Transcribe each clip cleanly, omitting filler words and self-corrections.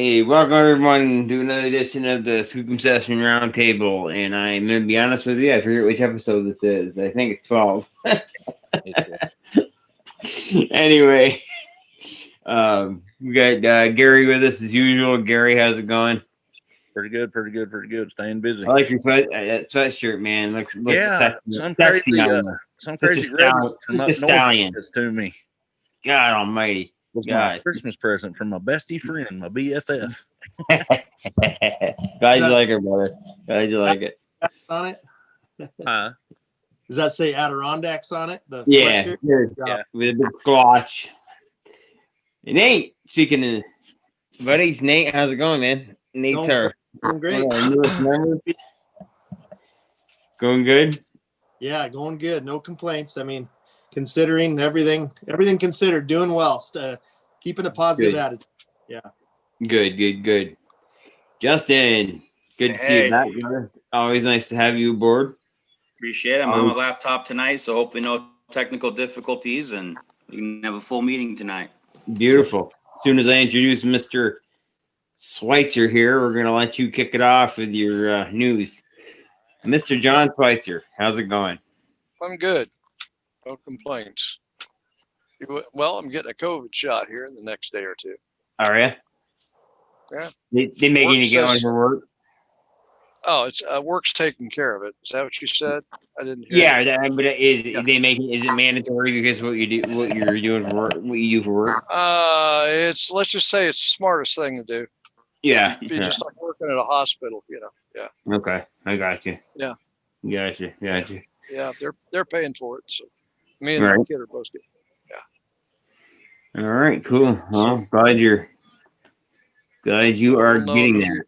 Hey, welcome everyone to another edition of the Skookum Session Roundtable. And I'm going to be honest with you, I forget which episode this is. I think it's 12. Anyway, we got Gary with us as usual. Gary, how's it going? Pretty good. Staying busy. I like your sweatshirt, man. Looks Yeah, sexy on you. some Such crazy a redneck stallion. from Such up a north stallion. sent this to me. God almighty. Was my God. Christmas present from my bestie friend, my BFF. Glad you like it, brother. Glad you like it. On it? Huh? Does that say Adirondacks on it? The Yeah, sweatshirt? yeah, with a big squatch. And Nate, speaking of buddies, Nate, how's it going, man? Nate's our Going great. newest member. Going good? Yeah, going good. No complaints. I mean, considering everything considered, doing well. Keeping a positive attitude. Yeah. Good. Justin, good to see you back, brother. Always nice to have you aboard. Appreciate it. I'm on my laptop tonight, so hopefully no technical difficulties, and we can have a full meeting tonight. Beautiful. As soon as I introduce Mr. Schweitzer here, we're going to let you kick it off with your news. Mr. John Schweitzer, how's it going? I'm good. No complaints. Well, I'm getting a COVID shot here in the next day or two. Are you? Yeah. They making you get one for work? Oh, it's work's taking care of it. Is that what you said? I didn't hear. Yeah, but is it mandatory because what you're doing for work, what you do for work? Let's just say it's the smartest thing to do. Yeah. If you just like working at a hospital, Yeah. Okay, I got you. Yeah. Got you. Yeah, they're paying for it. So me and my kid are both getting. All right, cool. Well, glad you are getting there.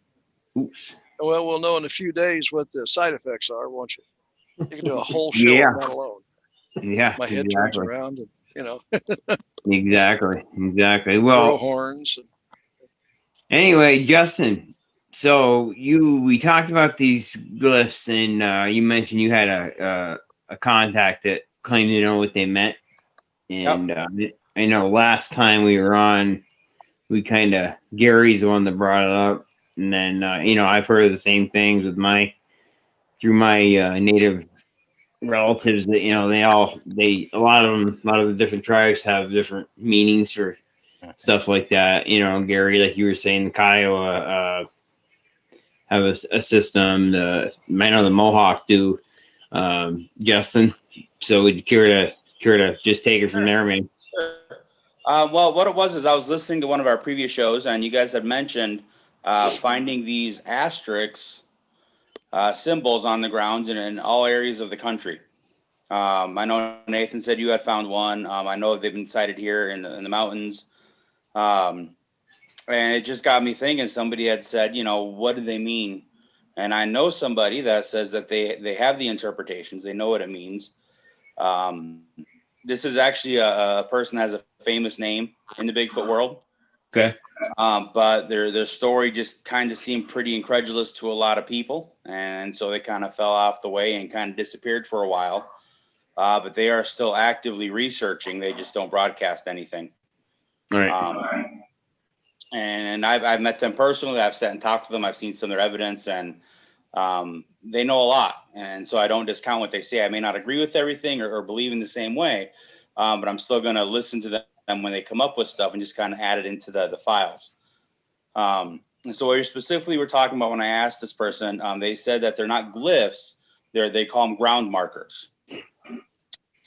Oops. Well, we'll know in a few days what the side effects are, won't you? You can do a whole show on that alone. Yeah. My head turns around, and Exactly. Well, blow horns. Anyway, Justin. So we talked about these glyphs, and you mentioned you had a contact that claimed to know what they meant. And I know last time we were on, Gary's the one that brought it up. And then, I've heard of the same things with through my native relatives that, a lot of the different tribes have different meanings for stuff like that. Gary, like you were saying, the Kiowa have a system. I know the Mohawk do, Justin. So would you care to just take it from there, man? Sure. Well, what it was is I was listening to one of our previous shows, and you guys had mentioned finding these asterisks symbols on the ground in all areas of the country. I know Nathan said you had found one. I know they've been sighted here in the mountains. And it just got me thinking, somebody had said, what do they mean? And I know somebody that says that they have the interpretations. They know what it means. This is actually a person that has a famous name in the Bigfoot world. Okay. But their story just kind of seemed pretty incredulous to a lot of people. And so they kind of fell off the way and kind of disappeared for a while. But they are still actively researching. They just don't broadcast anything. All right. And I've met them personally. I've sat and talked to them. I've seen some of their evidence, and they know a lot. And so I don't discount what they say. I may not agree with everything or believe in the same way, but I'm still going to listen to them when they come up with stuff and just kind of add it into the files. And so what you specifically were talking about when I asked this person, they said that they're not glyphs. They call them ground markers.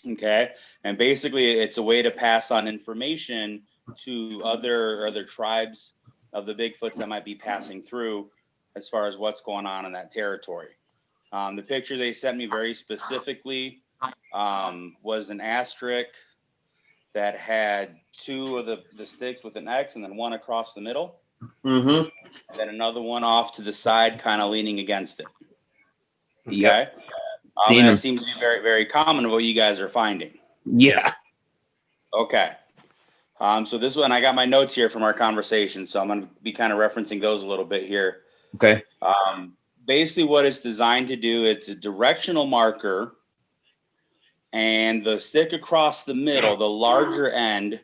Okay. And basically it's a way to pass on information to other tribes of the Bigfoots that might be passing through as far as what's going on in that territory. The picture they sent me very specifically was an asterisk that had two of the sticks with an X and then one across the middle. Mm-hmm. And then another one off to the side, kind of leaning against it. Okay. Yep. That seems to be very, very common of what you guys are finding. Yeah. Okay. So this one, I got my notes here from our conversation, so I'm going to be kind of referencing those a little bit here. Okay. Basically what it's designed to do, it's a directional marker, and the stick across the middle, the larger end,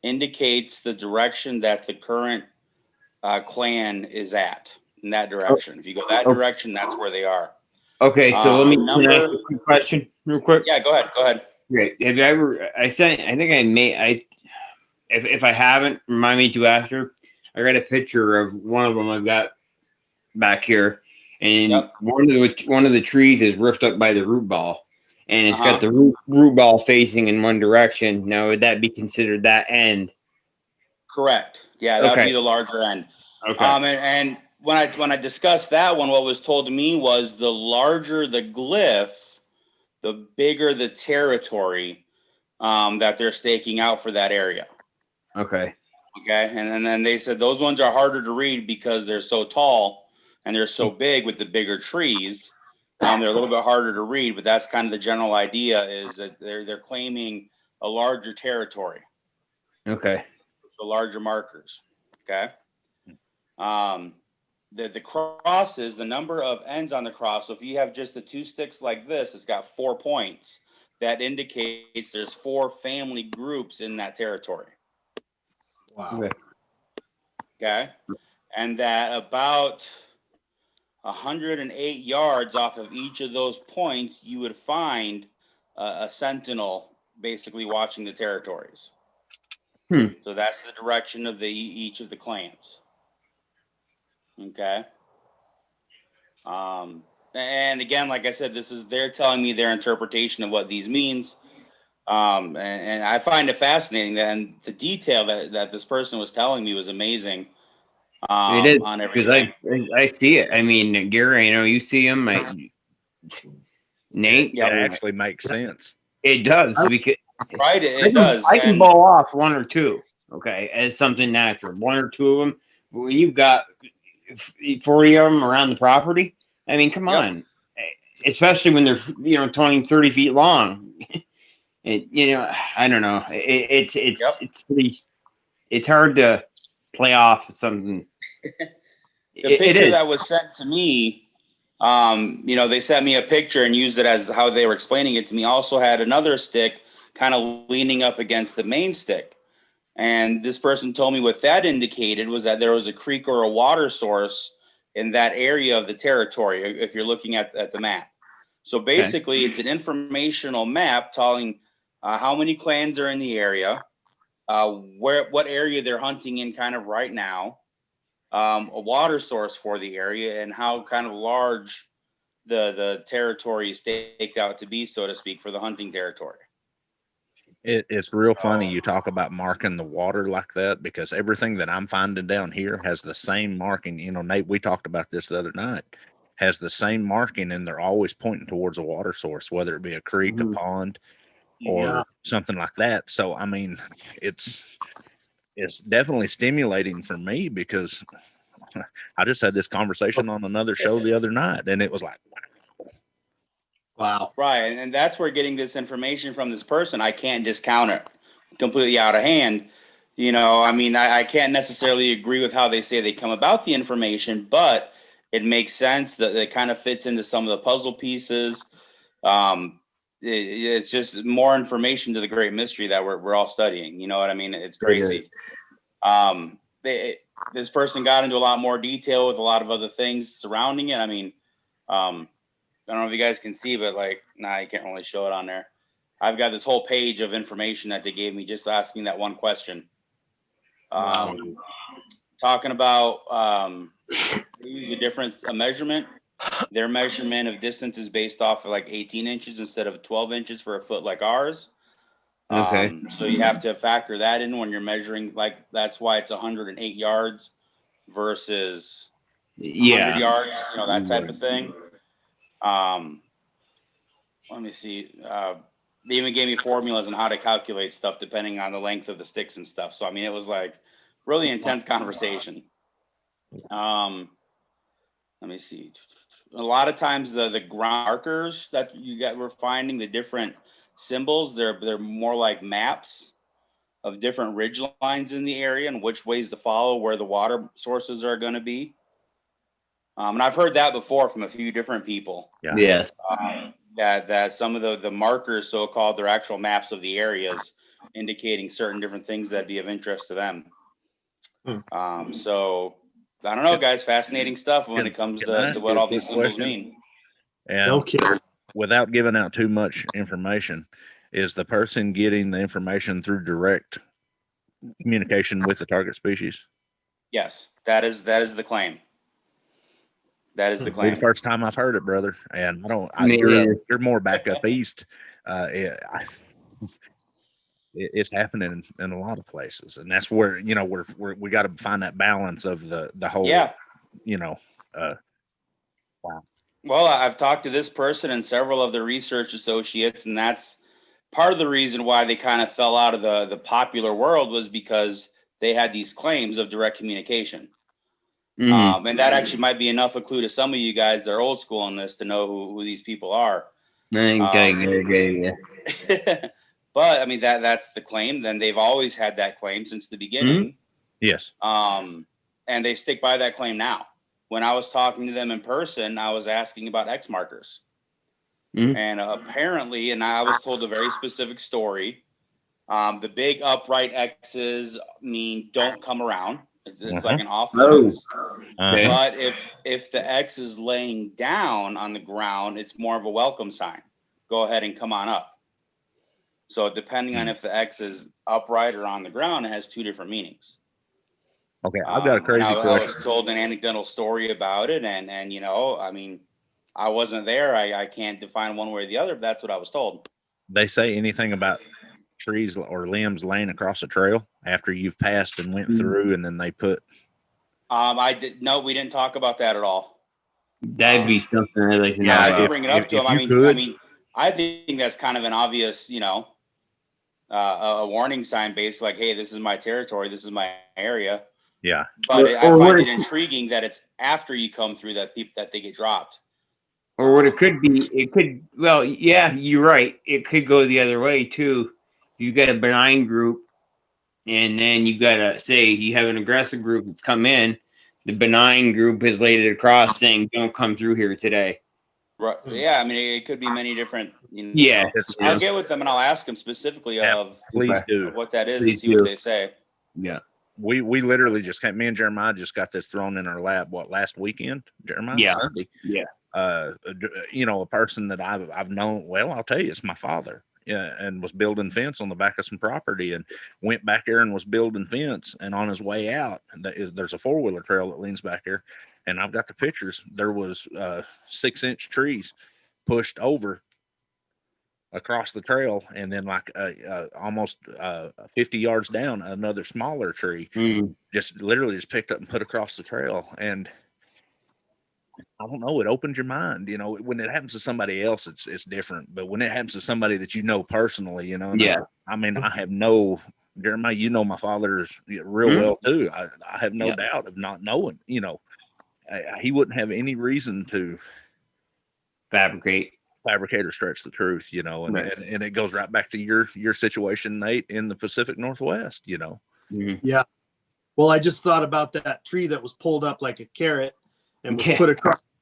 indicates the direction that the current clan is at in that direction. If you go that direction, that's where they are. Okay, so let me can I ask number- a quick question real quick. Yeah, go ahead. Great. Have you ever? I think I may. If I haven't, remind me to ask her. I got a picture of one of them I've got back here, and Yep. one of the trees is ripped up by the root ball, and it's got Uh-huh. the root ball facing in one direction. Now, would that be considered that end? Correct. Yeah, that would Okay. be the larger end. Okay. And when I discussed that one, what was told to me was the larger the glyph, the bigger the territory that they're staking out for that area. Okay. Okay. And then they said those ones are harder to read because they're so tall and they're so big with the bigger trees. They're a little bit harder to read, but that's kind of the general idea is that they're claiming a larger territory. Okay. The larger markers. Okay. The crosses, the number of ends on the cross. So if you have just the two sticks like this, it's got 4 points. That indicates there's 4 family groups in that territory. Wow. Okay. And that about 108 yards off of each of those points, you would find a sentinel basically watching the territories. So that's the direction of each of the clans. Okay. And again, like I said, they're telling me their interpretation of what these means. And I find it fascinating and the detail that this person was telling me was amazing. It is on because everything. I see it. I mean, Gary, I know you see him. Nate, It actually makes sense. it does because Right, it does. I can ball off 1 or 2, okay, as something natural. 1 or 2 of them. When you've got 40 of them around the property, I mean, come on. Especially when they're 20, 30 feet long. I don't know. It's it's hard to play off something. The picture that was sent to me, they sent me a picture and used it as how they were explaining it to me. Also had another stick kind of leaning up against the main stick. And this person told me what that indicated was that there was a creek or a water source in that area of the territory, if you're looking at the map. So basically, it's an informational map telling how many clans are in the area, what area they're hunting in kind of right now, a water source for the area, and how kind of large the territory is staked out to be, so to speak, for the hunting territory. It's real funny you talk about marking the water like that, because everything that I'm finding down here has the same marking. Nate, we talked about this the other night, has the same marking, and they're always pointing towards a water source, whether it be a creek, a pond, or something like that. So, I mean, it's definitely stimulating for me, because I just had this conversation on another show the other night, and it was like, Wow. Right. And that's where getting this information from this person, I can't discount it completely out of hand. I mean, I can't necessarily agree with how they say they come about the information, but it makes sense that it kind of fits into some of the puzzle pieces. It's just more information to the great mystery that we're all studying. You know what I mean? It's crazy. This person got into a lot more detail with a lot of other things surrounding it. I mean, I don't know if you guys can see, but you can't really show it on there. I've got this whole page of information that they gave me just asking that one question. Talking about they use a measurement. Their measurement of distance is based off of 18 inches instead of 12 inches for a foot like ours. Okay. So you have to factor that in when you're measuring. That's why it's 108 yards versus 100 yards. That type of thing. Let me see. They even gave me formulas on how to calculate stuff depending on the length of the sticks and stuff. So, I mean, it was really intense conversation. Let me see. A lot of times the ground markers that we're finding, the different symbols, they're more like maps of different ridge lines in the area and which ways to follow, where the water sources are going to be. And I've heard that before from a few different people. yeah. Yes. That some of the markers, so-called, they're actual maps of the areas indicating certain different things that'd be of interest to them. So I don't know, guys. Fascinating stuff when it comes Can I to what ask all you a these symbols question? mean. And No kidding. without giving out too much information, is the person getting the information through direct communication with the target species? Yes, that is the claim. That is the The claim. first time I've heard it, brother. And Me neither. you're more back up east. It's happening in a lot of places, and that's where we got to find that balance of the whole. Yeah. Wow. Well, I've talked to this person and several of the research associates, and that's part of the reason why they kind of fell out of the popular world, was because they had these claims of direct communication. Mhm. And that actually might be enough a clue to some of you guys that are old school on this to know who these people are. I think I get it. But I mean, that's the claim. Then they've always had that claim since the beginning. Yes. And they stick by that claim now. When I was talking to them in person, I was asking about X markers. And apparently, and I was told a very specific story. The big upright X's mean don't come around. It's like an off limits. Okay. But if the X is laying down on the ground, it's more of a welcome sign. Go ahead and come on up. So depending on if the X is upright or on the ground, it has two different meanings. Okay, I've got a crazy question. I was told an anecdotal story about it, and I mean, I wasn't there. I can't define one way or the other, but that's what I was told. They say anything about trees or limbs laying across a trail after you've passed and went through, and then they put. No, we didn't talk about that at all. That'd be something I'd like to know Yeah, I about. did bring it up to him. I think that's kind of an obvious, a warning sign, based like, hey, this is my territory, this is my area. Yeah. But I find it intriguing that it's after you come through that they get dropped. Or what it could be, well, yeah, you're right. It could go the other way too. You got a benign group, and then you got say you have an aggressive group that's come in. The benign group has laid it across saying, don't come through here today. Right. Yeah, I mean, it could be many different. Yeah. I'll get with them and I'll ask them specifically of what that is and see what they say. Yeah. We literally just me and Jeremiah just got this thrown in our lap. Last weekend, Jeremiah? Yeah. Sunday. Yeah. A person that I've known. Well, I'll tell you, it's my father. Yeah, and was building fence on the back of some property, and went back there and was building fence. And on his way out, there's a 4-wheeler trail that leans back there, and I've got the pictures. There was 6-inch trees pushed over across the trail, and then almost 50 yards down, another smaller tree just literally just picked up and put across the trail. And I don't know, it opens your mind. When it happens to somebody else, it's different, but when it happens to somebody that you know personally, Yeah. I mean, I have no, Jeremiah, my father real well too. I have no doubt of not knowing. He wouldn't have any reason to fabricate or stretch the truth, and it goes right back to your situation, Nate, in the Pacific Northwest, Yeah. Well, I just thought about that tree that was pulled up like a carrot and was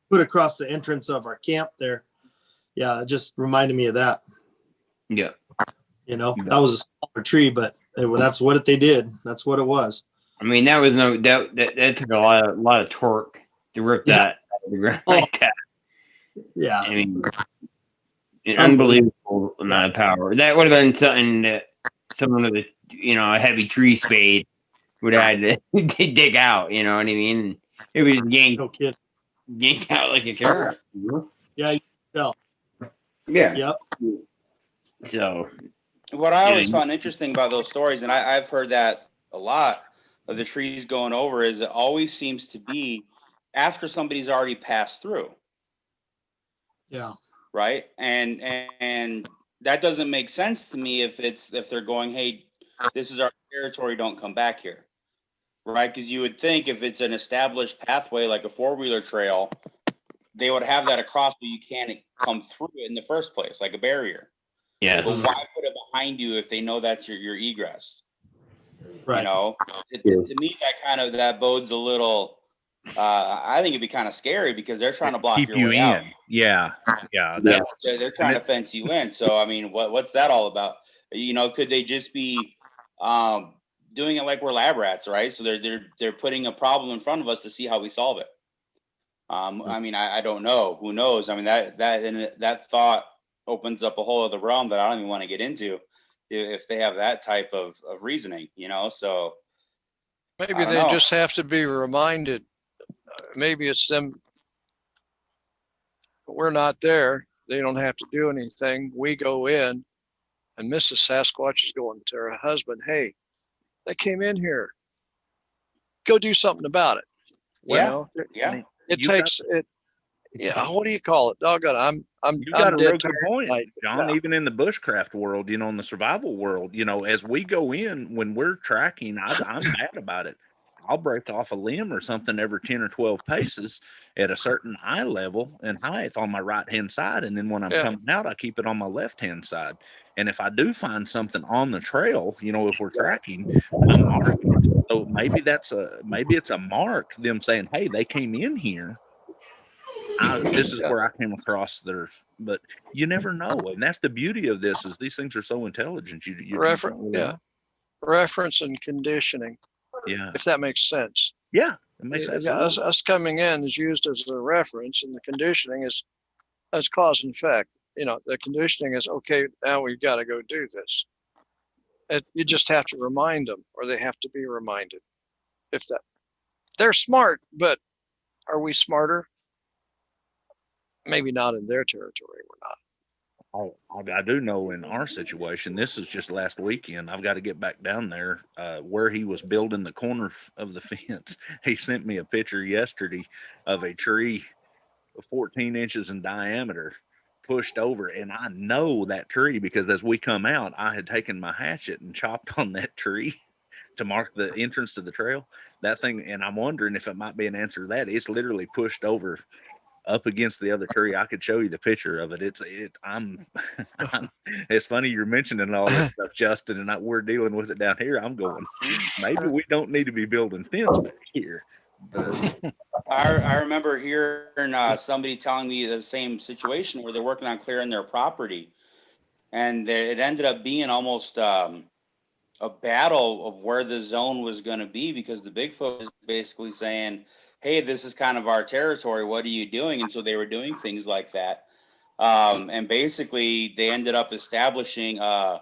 put across the entrance of our camp there. Yeah, it just reminded me of that. Yeah. That was a smaller tree, but that's what they did. That's what it was. I mean, that was that took a lot of torque to rip that out of the ground like that. Yeah. I mean, an unbelievable amount of power. That would have been something that someone with a heavy tree spade would have had to dig out. You know what I mean? It was yanked out like a carrot. Yeah. You can tell. Yeah. Yep. So, what I always found interesting about those stories, and I've heard that a lot of the trees going over, is it always seems to be after somebody's already passed through. Yeah. Right. And that doesn't make sense to me if they're going, hey, this is our territory, don't come back here. Right. Because you would think if it's an established pathway like a 4-wheeler trail, they would have that across so you can't come through it in the first place, like a barrier. Yeah. But why put it behind you if they know that's your egress? Right. To me, that bodes a little. I think it'd be kind of scary because they're trying to block your way out. Yeah. They're trying to fence you in. So I mean, what's that all about? Could they just be doing it like we're lab rats, right? So they're putting a problem in front of us to see how we solve it. I mean, I don't know. Who knows? I mean, that thought opens up a whole other realm that I don't even want to get into if they have that type of reasoning, so. Maybe they just have to be reminded. Maybe it's them. We're not there. They don't have to do anything. We go in, and Mrs. Sasquatch is going to her husband, hey, they came in here. Go do something about it. Well, yeah. It takes it. Yeah. What do you call it? Doggone. I'm got a dead real good point, John. Yeah. Even in the bushcraft world, in the survival world, as we go in, when we're tracking, I'm bad about it. I'll break off a limb or something every 10 or 12 paces at a certain eye level and height on my right-hand side. And then when I'm coming out, I keep it on my left-hand side. And if I do find something on the trail, if we're tracking, I'm marking it. So maybe it's a mark, them saying, hey, they came in here. This is where I came across but you never know. And that's the beauty of this, is these things are so intelligent. Reference and conditioning. Yeah. If that makes sense. Yeah, it makes sense. Us coming in is used as a reference, and the conditioning is as cause and effect. The conditioning is, okay, now we've got to go do this. You just have to remind them, or they have to be reminded. They're smart, but are we smarter? Maybe not in their territory. We're not. I do know in our situation, this is just last weekend. I've got to get back down there where he was building the corner of the fence. He sent me a picture yesterday of a tree 14 inches in diameter pushed over. And I know that tree because as we come out, I had taken my hatchet and chopped on that tree to mark the entrance to the trail. That thing, and I'm wondering if it might be an answer to that. It's literally pushed over up against the other tree. I could show you the picture of it. It's funny you're mentioning all this stuff, Justin, and we're dealing with it down here. I'm going, maybe we don't need to be building fence back here. But I remember hearing somebody telling me the same situation where they're working on clearing their property, and it ended up being almost a battle of where the zone was going to be, because the Bigfoot was basically saying, hey, this is kind of our territory. What are you doing? And so they were doing things like that. And basically they ended up establishing a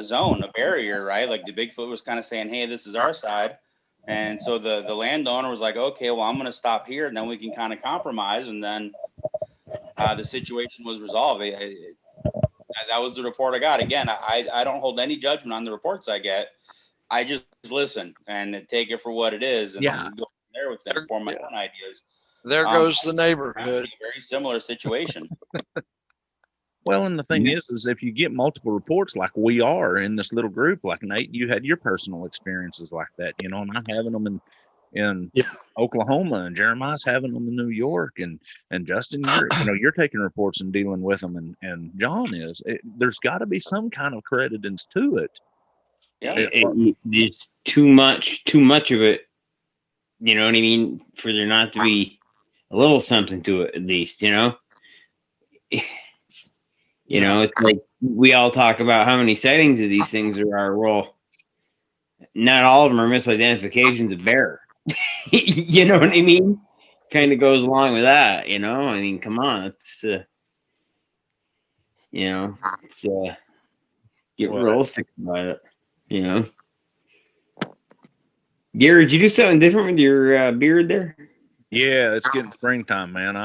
zone, a barrier, right? Like the Bigfoot was kind of saying, hey, this is our side. And so the landowner was like, okay, well, I'm going to stop here, and then we can kind of compromise. And then the situation was resolved. That was the report I got. Again, I don't hold any judgment on the reports I get. I just listen and take it for what it is, and go there with them, form my own ideas. There goes the neighborhood. Very similar situation. Well, and the thing is if you get multiple reports like we are in this little group, like Nate, you had your personal experiences like that, and I'm having them in Oklahoma, and Jeremiah's having them in New York, and Justin, you're taking reports and dealing with them, and John is. There's got to be some kind of credence to it. Yeah, there's too much of it. You know what I mean? For there not to be a little something to it, at least, It's like we all talk about how many sightings of these things there are. Well, not all of them are misidentifications of bear. You know what I mean? Kind of goes along with that, I mean, come on, it's get realistic about it, Gary, did you do something different with your beard there? Yeah, it's getting springtime, man.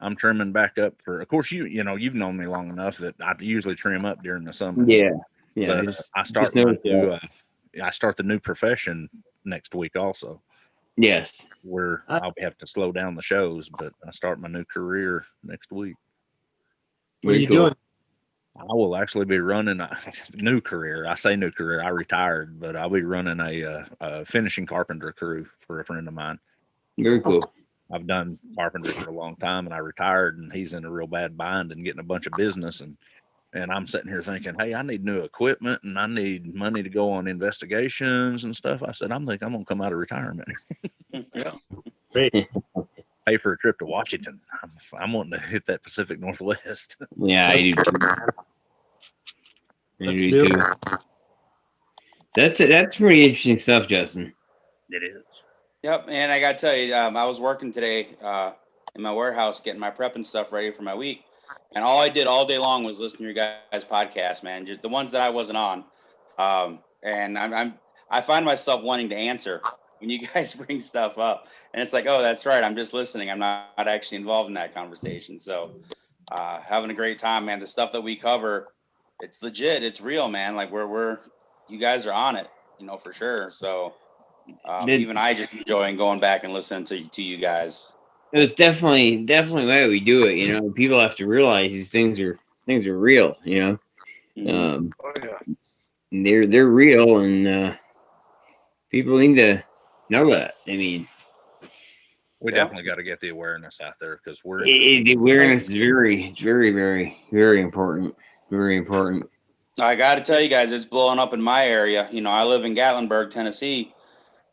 I'm trimming back up for. Of course, you've known me long enough that I usually trim up during the summer. Yeah. But I start the new profession next week also. Yes. Where I'll have to slow down the shows, but I start my new career next week. What are you doing? I will actually be running a new career. I say new career. I retired, but I'll be running a finishing carpenter crew for a friend of mine. Very cool. I've done carpentry for a long time, and I retired, and he's in a real bad bind and getting a bunch of business. And I'm sitting here thinking, hey, I need new equipment, and I need money to go on investigations and stuff. I said, I'm going to come out of retirement. Yeah. Great. Pay for a trip to Washington. I'm wanting to hit that Pacific Northwest. Yeah, I do too. That's pretty interesting stuff, Justin. It is. Yep, and I gotta tell you, I was working today in my warehouse getting my prep and stuff ready for my week, and all I did all day long was listen to your guys' podcast, man. Just the ones that I wasn't on, and I find myself wanting to answer when you guys bring stuff up, and it's like, oh, that's right, I'm just listening. I'm not actually involved in that conversation. So, having a great time, man. The stuff that we cover, it's legit, it's real, man. Like we're you guys are on it, for sure. So. Even I just enjoying going back and listening to you guys. It's definitely why we do it. People have to realize these things are real. Mhm. Oh yeah. They're real, and people need to know that. I mean, We Yeah. definitely got to get the awareness out there because we're the awareness is very, very, very important. Very important. I got to tell you guys, it's blowing up in my area. I live in Gatlinburg, Tennessee,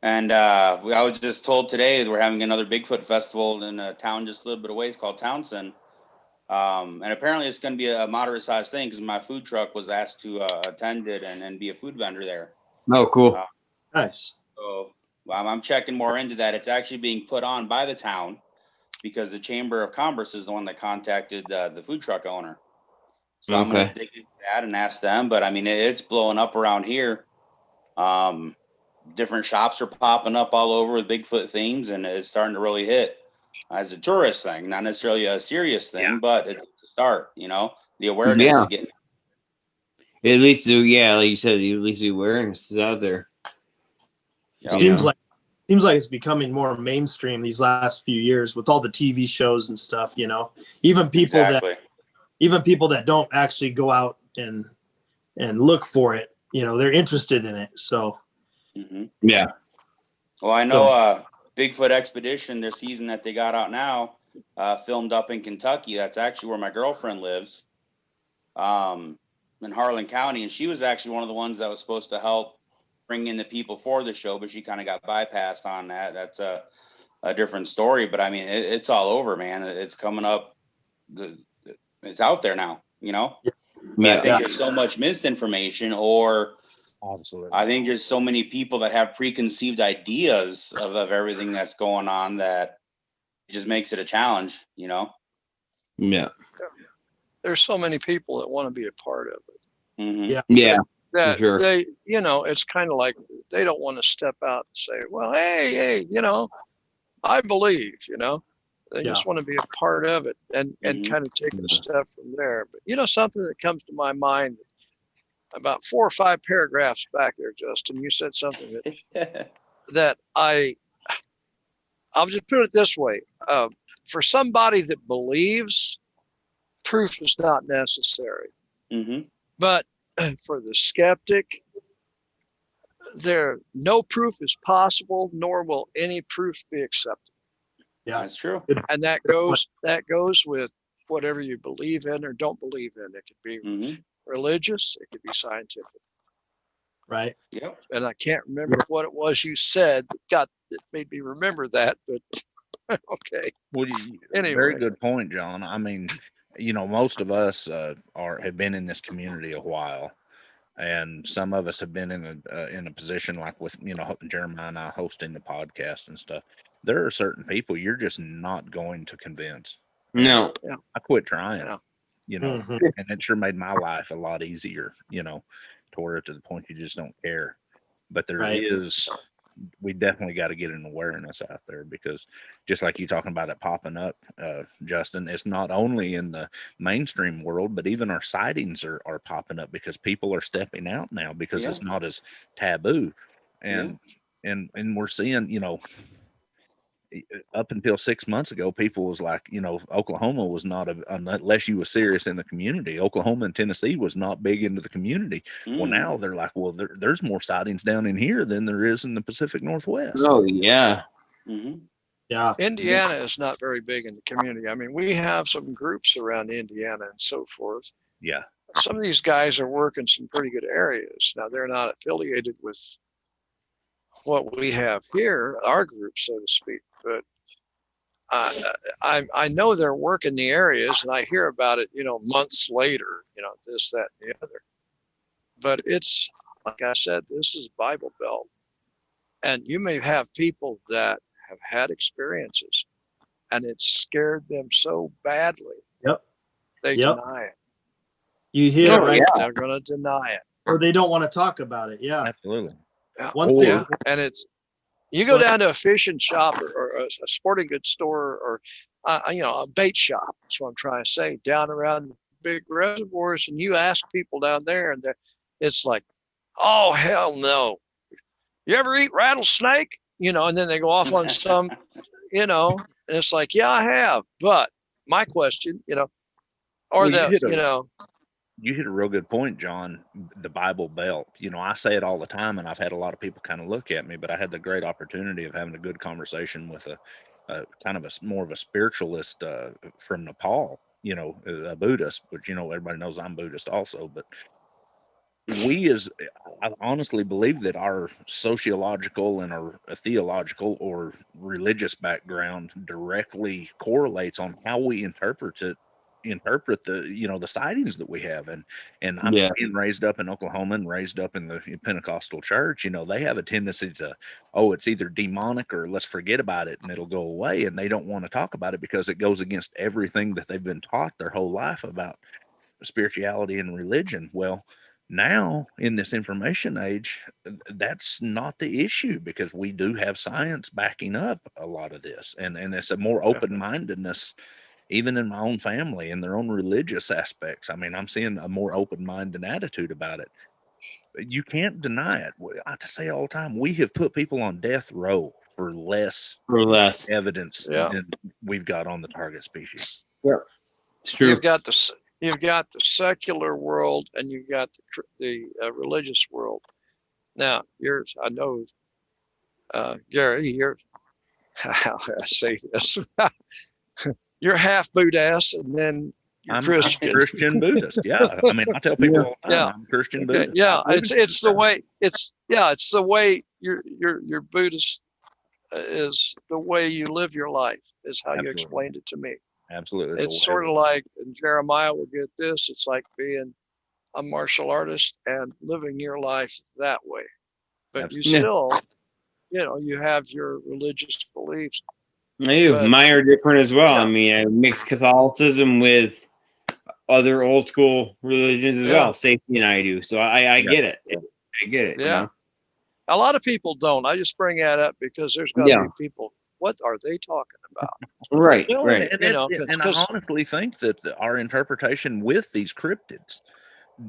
and I was just told today that we're having another Bigfoot festival in a town just a little bit away. It's called Townsend, and apparently it's going to be a moderate-sized thing because my food truck was asked to attend it and be a food vendor there. Oh, cool. Nice. So I'm checking more into that. It's actually being put on by the town because the Chamber of Commerce is the one that contacted the food truck owner. So I'm going to dig into that and ask them. But I mean, it's blowing up around here. Different shops are popping up all over with Bigfoot themes, and it's starting to really hit as a tourist thing, not necessarily a serious thing, but it's a start. The awareness is getting. At least, like you said, at least the awareness is out there. Seems like it's becoming more mainstream these last few years with all the TV shows and stuff. Even people that don't actually go out and look for it, they're interested in it. So. Mm-hmm. Yeah. Well, I know Bigfoot Expedition, their season that they got out now, filmed up in Kentucky. That's actually where my girlfriend lives, in Harlan County. And she was actually one of the ones that was supposed to help bring in the people for the show, but she kind of got bypassed on that. That's a different story. But I mean, it's all over, man. It's coming up. It's out there now, But I think there's so much misinformation or... Absolutely. I think there's so many people that have preconceived ideas of everything that's going on that it just makes it a challenge, Yeah. There's so many people that want to be a part of it. Mm-hmm. Yeah. That sure. they, it's kind of like they don't want to step out and say, well, hey, I believe, they just want to be a part of it and kind of take a step from there. But something that comes to my mind about 4 or 5 paragraphs back there, Justin, you said something that I'll just put it this way. For somebody that believes, proof is not necessary. Mm-hmm. But for the skeptic, no proof is possible, nor will any proof be accepted. Yeah, that's true. And that goes with whatever you believe in or don't believe in. It could be religious, it could be scientific. Right. Yep. And I can't remember what it was you said that made me remember that, but okay. Well, anyway. Very good point, John. I mean, most of us have been in this community a while, and some of us have been in a position like with Jeremiah and I hosting the podcast and stuff. There are certain people you're just not going to convince. No. Yeah. I quit trying. Yeah. And it sure made my life a lot easier, to where to the point you just don't care. But we definitely got to get an awareness out there because just like you talking about it popping up, Justin, it's not only in the mainstream world, but even our sightings are popping up because people are stepping out now because it's not as taboo. And we're seeing, up until 6 months ago, people was like, Oklahoma was not unless you were serious in the community. Oklahoma and Tennessee was not big into the community. Well, now they're like, well, there's more sightings down in here than there is in the Pacific Northwest. Oh yeah. Mm-hmm. Yeah. Indiana is not very big in the community. I mean, we have some groups around Indiana and so forth. Yeah. Some of these guys are working some pretty good areas. Now they're not affiliated with what we have here, our group, so to speak. But I know they're working the areas, and I hear about it, months later. This, that, and the other. But it's like I said, this is Bible Belt. And you may have people that have had experiences and it scared them so badly. Yep. They deny it. You hit it right. They're going to deny it. Or they don't want to talk about it. Yeah. Absolutely. Yeah. And you go down to a fishing shop or a sporting goods store or, a bait shop. That's what I'm trying to say. Down around the big reservoirs, and you ask people down there, and it's like, oh, hell no. You ever eat rattlesnake? And then they go off on some, and it's like, yeah, I have. But my question, You hit a real good point, John. The Bible Belt. I say it all the time, and I've had a lot of people kind of look at me, but I had the great opportunity of having a good conversation with a kind of more of a spiritualist from Nepal, a Buddhist, which, everybody knows I'm Buddhist also, but I honestly believe that our sociological and our theological or religious background directly correlates on how we interpret the the sightings that we have. And I'm being raised up in Oklahoma and raised up in the Pentecostal church. They have a tendency to, it's either demonic or let's forget about it and it'll go away. And they don't want to talk about it because it goes against everything that they've been taught their whole life about spirituality and religion. Well, now in this information age, that's not the issue because we do have science backing up a lot of this. And it's a more open-mindedness even in my own family and their own religious aspects. I mean, I'm seeing a more open-minded attitude about it. You can't deny it. I say all the time, we have put people on death row for less evidence than we've got on the target species. Yeah, it's true. You've got the secular world and you've got the religious world. Now, I know, Gary, how I say this. You're half Buddhist and then you're Christian. I'm Christian Buddhist. Yeah. I mean, I tell people all the time, I'm Christian Buddhist. Yeah. It's the way your Buddhist is the way you live your life is how you explained it to me. Absolutely. It's sort of like, and Jeremiah will get this. It's like being a martial artist and living your life that way, but you still, you have your religious beliefs. Mine are different as well. I mean, I mix Catholicism with other old school religions as well. Safety and I do. So I get it. I get it. Yeah. A lot of people don't. I just bring that up because there's got to be people. What are they talking about? Right. Right. And I honestly think that our interpretation with these cryptids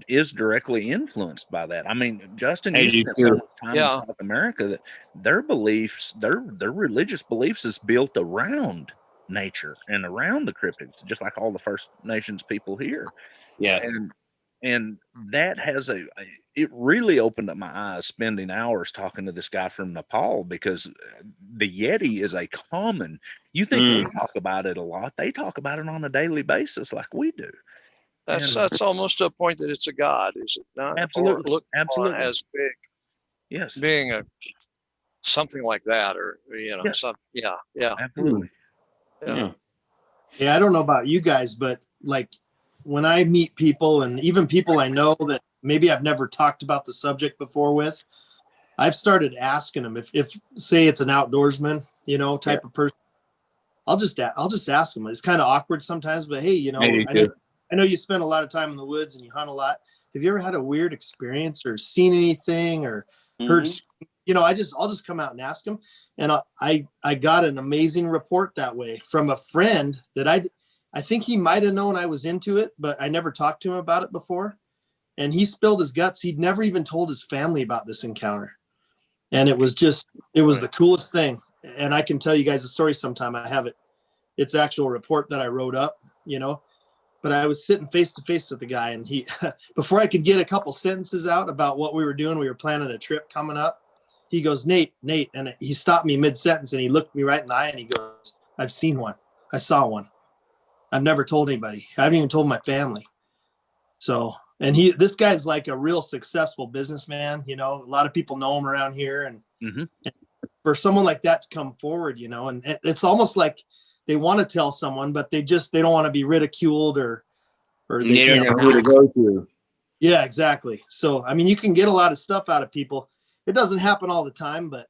is directly influenced by that. I mean, Justin, you spent some time in South America that their beliefs, their religious beliefs is built around nature and around the cryptids, just like all the First Nations people here. Yeah. And that has it really opened up my eyes spending hours talking to this guy from Nepal because the Yeti is a common, you think we talk about it a lot. They talk about it on a daily basis like we do. That's almost to a point that it's a god, is it not? Absolutely. Absolutely. As big. Yes. Being something like that, or something. Yeah. Absolutely. Yeah. I don't know about you guys, but like when I meet people and even people I know that maybe I've never talked about the subject before with, I've started asking them if say it's an outdoorsman, type of person. I'll just ask them. It's kind of awkward sometimes, but hey, I know you spend a lot of time in the woods and you hunt a lot. Have you ever had a weird experience or seen anything or heard? I'll just come out and ask them. And I got an amazing report that way from a friend that I think he might have known I was into it, but I never talked to him about it before. And he spilled his guts. He'd never even told his family about this encounter. And it was the coolest thing. And I can tell you guys a story sometime. I have it. It's actual report that I wrote up, but I was sitting face to face with the guy, and he, before I could get a couple sentences out about what we were doing, we were planning a trip coming up. He goes, Nate, and he stopped me mid-sentence and he looked me right in the eye and he goes, I've seen one. I saw one. I've never told anybody. I haven't even told my family. So, and this guy's like a real successful businessman. A lot of people know him around here, and for someone like that to come forward, and it's almost like they want to tell someone, but they don't want to be ridiculed or they don't know who to go to. Yeah, exactly. So, I mean, you can get a lot of stuff out of people. It doesn't happen all the time, but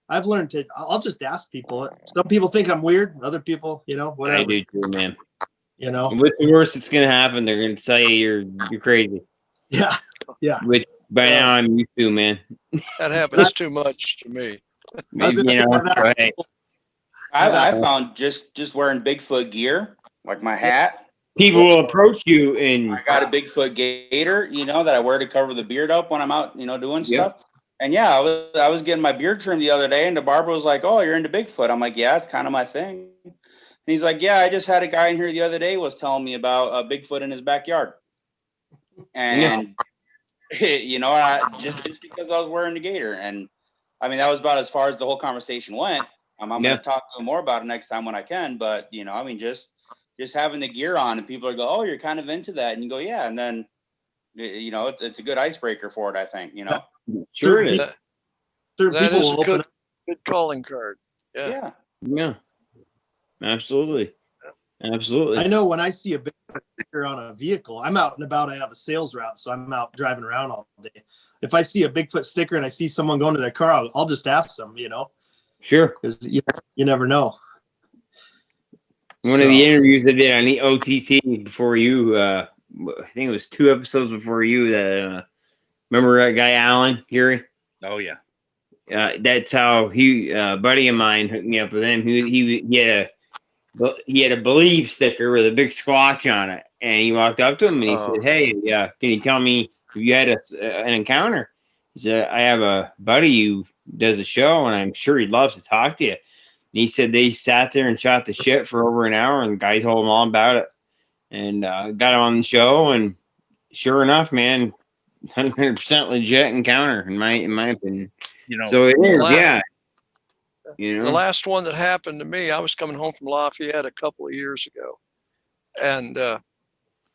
I've learned I'll just ask people. Some people think I'm weird. Other people, whatever. I do too, man. What's the worst that's going to happen? They're going to tell you you're crazy. Yeah. Yeah. Which by now I'm used to, man. That happens too much to me. I found just wearing Bigfoot gear, like my hat. People will approach you and I got a Bigfoot gator, that I wear to cover the beard up when I'm out, doing stuff. And yeah, I was getting my beard trimmed the other day, and the barber was like, "Oh, you're into Bigfoot?" I'm like, "Yeah, it's kind of my thing." And he's like, "Yeah, I just had a guy in here the other day was telling me about a Bigfoot in his backyard." And just because I was wearing the gator, and I mean that was about as far as the whole conversation went. I'm going to talk to him more about it next time when I can, but I mean just having the gear on, and people are go, "Oh, you're kind of into that," and you go, "Yeah," and then it's a good icebreaker for it, I think. Sure it is. That is a good calling card. Yeah. Absolutely. Absolutely. I know when I see a Bigfoot sticker on a vehicle, I'm out and about. I have a sales route, so I'm out driving around all day. If I see a Bigfoot sticker and I see someone going to their car, I'll just ask them, Sure. Because you never know. One of the interviews I did on the OTT before you, I think it was 2 episodes before you, that remember that guy Alan Geary? Oh yeah. That's how a buddy of mine hooked me up with him. He had a believe sticker with a big squatch on it, and he walked up to him and he said, "Hey, can you tell me if you had an encounter?" He said, "I have a buddy who does a show, and I'm sure he'd love to talk to you." And he said they sat there and shot the shit for over an hour, and the guy told him all about it, and got him on the show. And sure enough, man, 100% legit encounter in my opinion. So it is, yeah. The last one that happened to me, I was coming home from Lafayette a couple of years ago, and a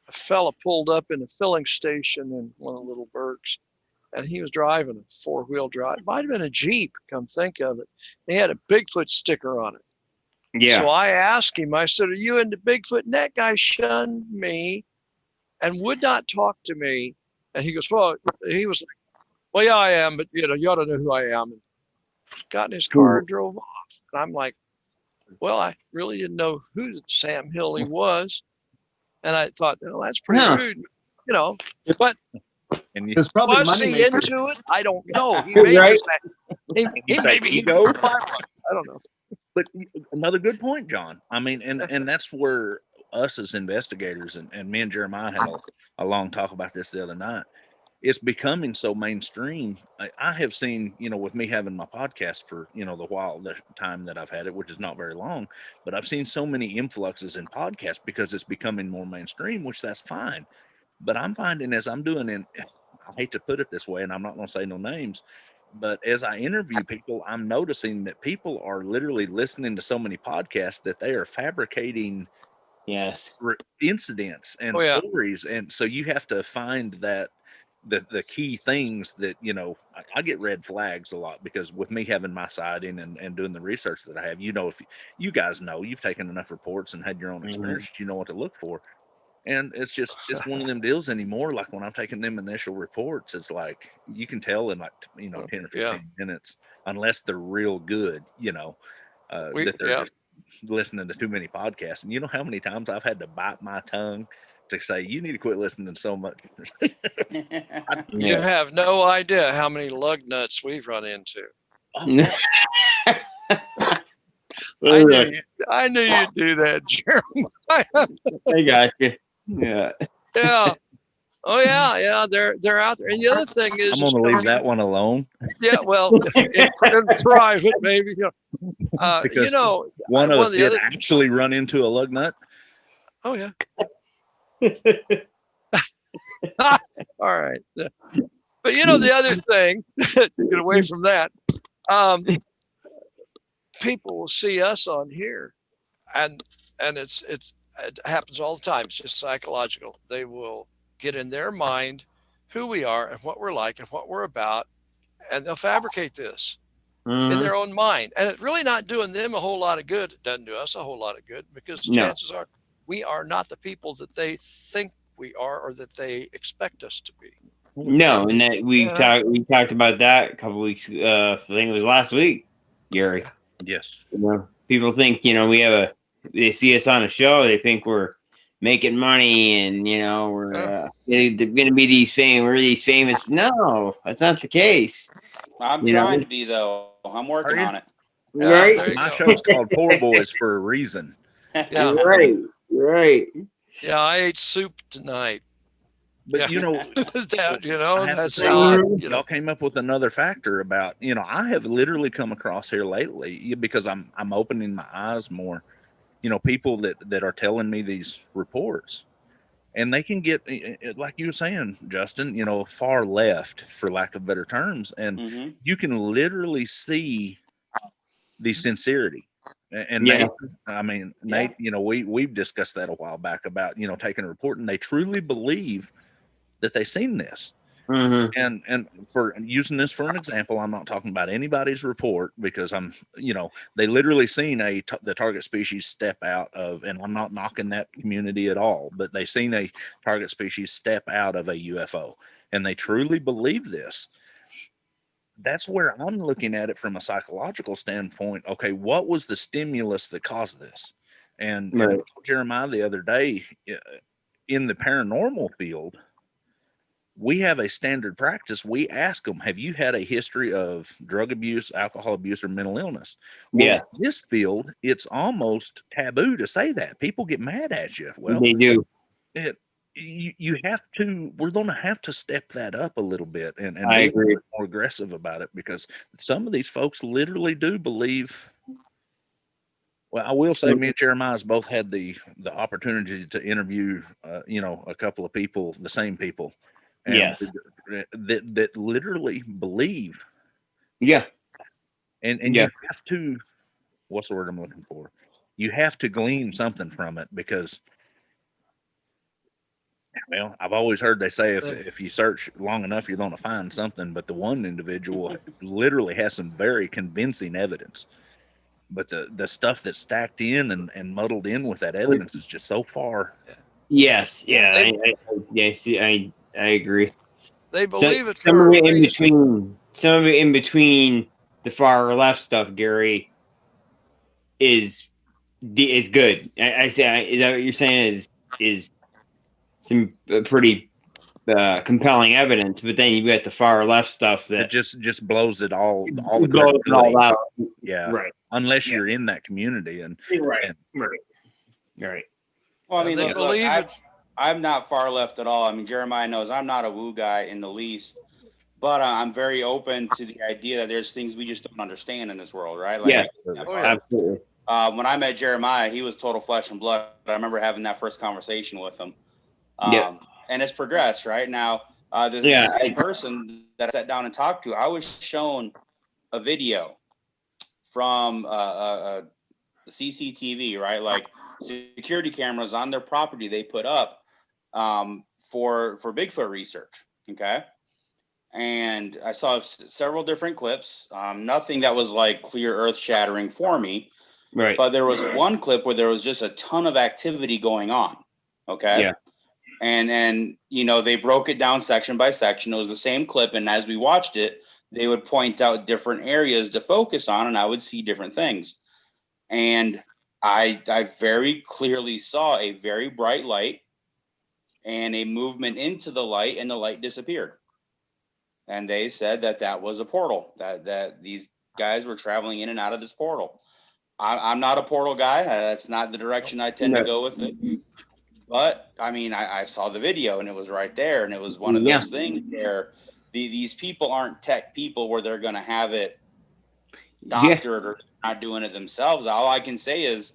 fella pulled up in a filling station in one of the little burgs, and he was driving a 4-wheel drive. It might have been a Jeep, come think of it. He had a Bigfoot sticker on it. Yeah. So I asked him, I said, "Are you into Bigfoot?" And that guy shunned me and would not talk to me. And he goes, he was like, "Well, yeah, I am, but you ought to know who I am." And got in his car and drove off. And I'm like, well, I really didn't know who Sam Hilly was. And I thought, that's pretty rude, but it's probably was he into it? I don't know. He may Right. maybe he go. I don't know. But another good point, John. I mean, and that's where us as investigators and me and Jeremiah had a long talk about this the other night. It's becoming so mainstream. I have seen, with me having my podcast for, the time that I've had it, which is not very long, but I've seen so many influxes in podcasts because it's becoming more mainstream, which that's fine. But I'm finding as I'm doing it, I hate to put it this way, and I'm not going to say no names, but as I interview people, I'm noticing that people are literally listening to so many podcasts that they are fabricating incidents and stories. And so you have to find that the key things that, I get red flags a lot because with me having my siding and doing the research that I have, if you guys know, you've taken enough reports and had your own experience, you know what to look for. And it's one of them deals anymore. Like when I'm taking them initial reports, it's like you can tell in 10 or 15 minutes, unless they're real good, that they're just listening to too many podcasts. And you know how many times I've had to bite my tongue to say, you need to quit listening so much. You have no idea how many lug nuts we've run into. I knew you'd do that, Jeremiah. I got you. Yeah. Yeah. Oh yeah. They're out there. And the other thing is, I'm going to leave that one alone. Yeah. Well, in private, maybe. Because one of us did actually run into a lug nut. Oh yeah. All right. But the other thing, to get away from that, people will see us on here, and it happens all the time. It's just psychological. They will get in their mind who we are and what we're like and what we're about, and they'll fabricate this in their own mind. And it's really not doing them a whole lot of good. It doesn't do us a whole lot of good because chances are we are not the people that they think we are or that they expect us to be. No, and that we Yeah. talked about that a couple weeks. I think it was last week, Gary. Yes. You know, people think they see us on a show, they think we're making money, and we're they're going to be we're these famous. No, that's not the case. I'm trying to be, though. I'm working on it. Right? There you My go. show's called Poor Boys for a reason. Yeah. Right. Yeah, I ate soup tonight. But Yeah. I have to That's say, how y'all came up with another factor about, I have literally come across here lately because I'm opening my eyes more. People that are telling me these reports, and they can get, like you were saying, Justin, far left, for lack of better terms, and you can literally see the sincerity. And Yeah. Nate, we've discussed that a while back about, taking a report, and they truly believe that they've seen this. Mm-hmm. And for using this for an example, I'm not talking about anybody's report, because they literally seen the target species step out of, and I'm not knocking that community at all, but they seen a target species step out of a UFO, and they truly believe this. That's where I'm looking at it from a psychological standpoint. Okay, what was the stimulus that caused this? And Right. Jeremiah the other day, in the paranormal field, we have a standard practice. We ask them, have you had a history of drug abuse, alcohol abuse, or mental illness? Well, Yeah. in this field, it's almost taboo to say that. People get mad at you. Well, They do. You have to, we're going to have to step that up a little bit and I be agree. more aggressive about it, because some of these folks literally do believe. Well, I will say, me and Jeremiah's both had the opportunity to interview, a couple of people, the same people, and Yes. that literally believe. Yeah. And Yeah. you have to, what's the word I'm looking for? You have to glean something from it, because, well, I've always heard they say if you search long enough, you're going to find something. But the one individual literally has some very convincing evidence. But the stuff that's stacked in and muddled in with that evidence is just so far. Yes. Yeah. I agree. they believe it Some for of a it in reason. between. Some of it in between the far left stuff, Gary, is good. I say, is that what you're saying? Is some pretty compelling evidence, but then you've got the far left stuff that It just blows it all the blows it credibility. all out. Yeah, Right. Unless you're in that community, Right. Well, I mean, They look, believe I'm not far left at all. I mean, Jeremiah knows I'm not a woo guy in the least, but I'm very open to the idea that there's things we just don't understand in this world, right? Like, Absolutely. When I met Jeremiah, he was total flesh and blood. I remember having that first conversation with him. And it's progressed, right? Now, the same person that I sat down and talked to, I was shown a video from CCTV, right? Like security cameras on their property they put up for Bigfoot research. Okay. And I saw several different clips, nothing that was like clear earth shattering for me. Right. But there was one clip where there was just a ton of activity going on. Okay. Yeah. And they broke it down section by section. It was the same clip. And as we watched it, they would point out different areas to focus on, and I would see different things. And I very clearly saw a very bright light and a movement into the light, and the light disappeared. And they said that was a portal, that these guys were traveling in and out of this portal. I'm not a portal guy. That's not the direction I tend to go with it. But I mean, I saw the video and it was right there. And it was one of those things where these people aren't tech people where they're going to have it doctored or not doing it themselves. All I can say is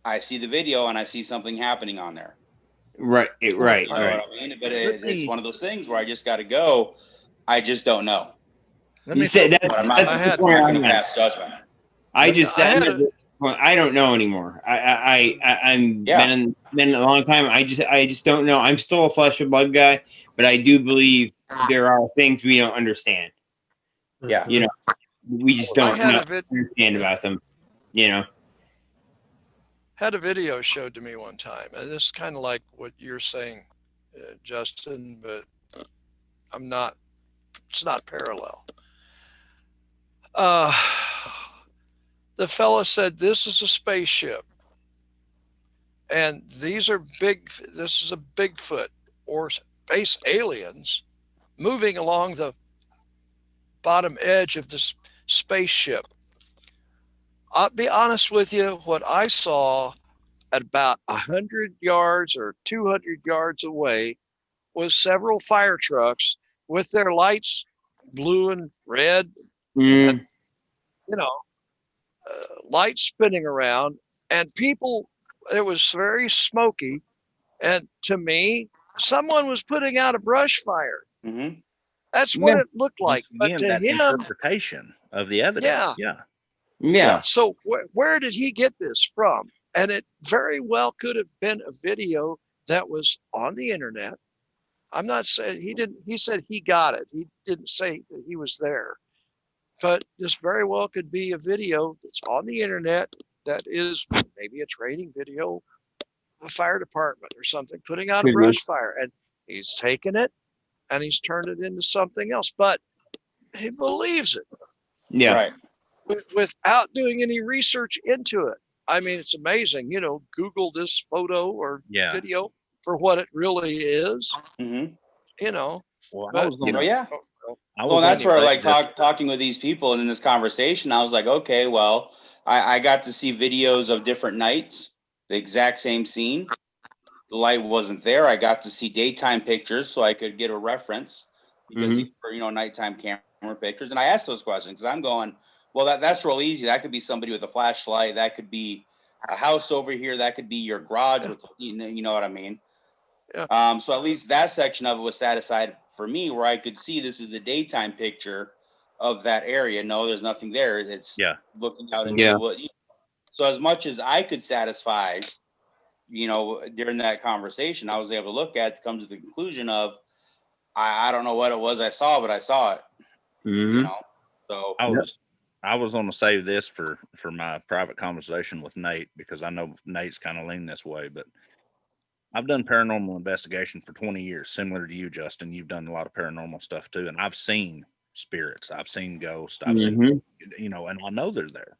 I see the video and I see something happening on there. Right. You know what I mean? But it's one of those things where I just got to go. I just don't know. Let me say that. I'm not going to pass judgment. I don't know anymore. I'm been a long time. I just don't know. I'm still a flesh and blood guy, but I do believe there are things we don't understand. Yeah. We just don't understand about them. Had a video showed to me one time, and this is kind of like what you're saying, Justin, but It's not parallel. The fella said, this is a spaceship. And this is a Bigfoot or space aliens moving along the bottom edge of this spaceship. I'll be honest with you, what I saw at about 100 yards or 200 yards away was several fire trucks with their lights blue and red, and, lights spinning around, and people. It was very smoky, and to me, someone was putting out a brush fire. Mm-hmm. That's what it looked like. Again, but to that him, interpretation of the evidence. Yeah. So where did he get this from? And it very well could have been a video that was on the internet. I'm not saying he didn't. He said he got it. He didn't say that he was there. But this very well could be a video that's on the internet that is maybe a training video of a fire department or something putting out a brush fire, and he's taken it and he's turned it into something else, but he believes it. Yeah. Right. Without doing any research into it. I mean, it's amazing, Google this photo or video for what it really is, Mm-hmm. Well, Well, that's where talking with these people and in this conversation, I was like, okay, well, I got to see videos of different nights, the exact same scene. The light wasn't there. I got to see daytime pictures so I could get a reference because for nighttime camera pictures. And I asked those questions because I'm going, well, that's real easy. That could be somebody with a flashlight. That could be a house over here. That could be your garage with, you know what I mean? Yeah. So at least that section of it was satisfied for me, where I could see this is the daytime picture of that area. No, there's nothing there. It's looking out into what. So as much as I could satisfy, during that conversation, I was able to look at to come to the conclusion of, I don't know what it was I saw, but I saw it. Mm-hmm. So I was going to save this for my private conversation with Nate, because I know Nate's kind of lean this way, but I've done paranormal investigation for 20 years, similar to you, Justin. You've done a lot of paranormal stuff too. And I've seen spirits, I've seen ghosts, I've seen, and I know they're there.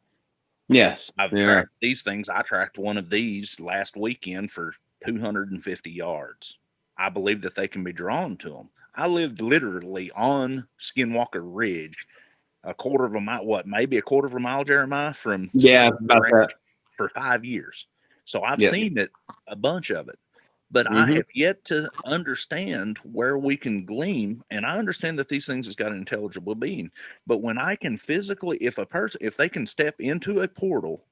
Yes. I've tracked these things. I tracked one of these last weekend for 250 yards. I believe that they can be drawn to them. I lived literally on Skinwalker Ridge, maybe a quarter of a mile, Jeremiah, from about that for 5 years. So I've seen it, a bunch of it, but I have yet to understand where we can glean. And I understand that these things has got an intelligible being, but when I can physically, if they can step into a portal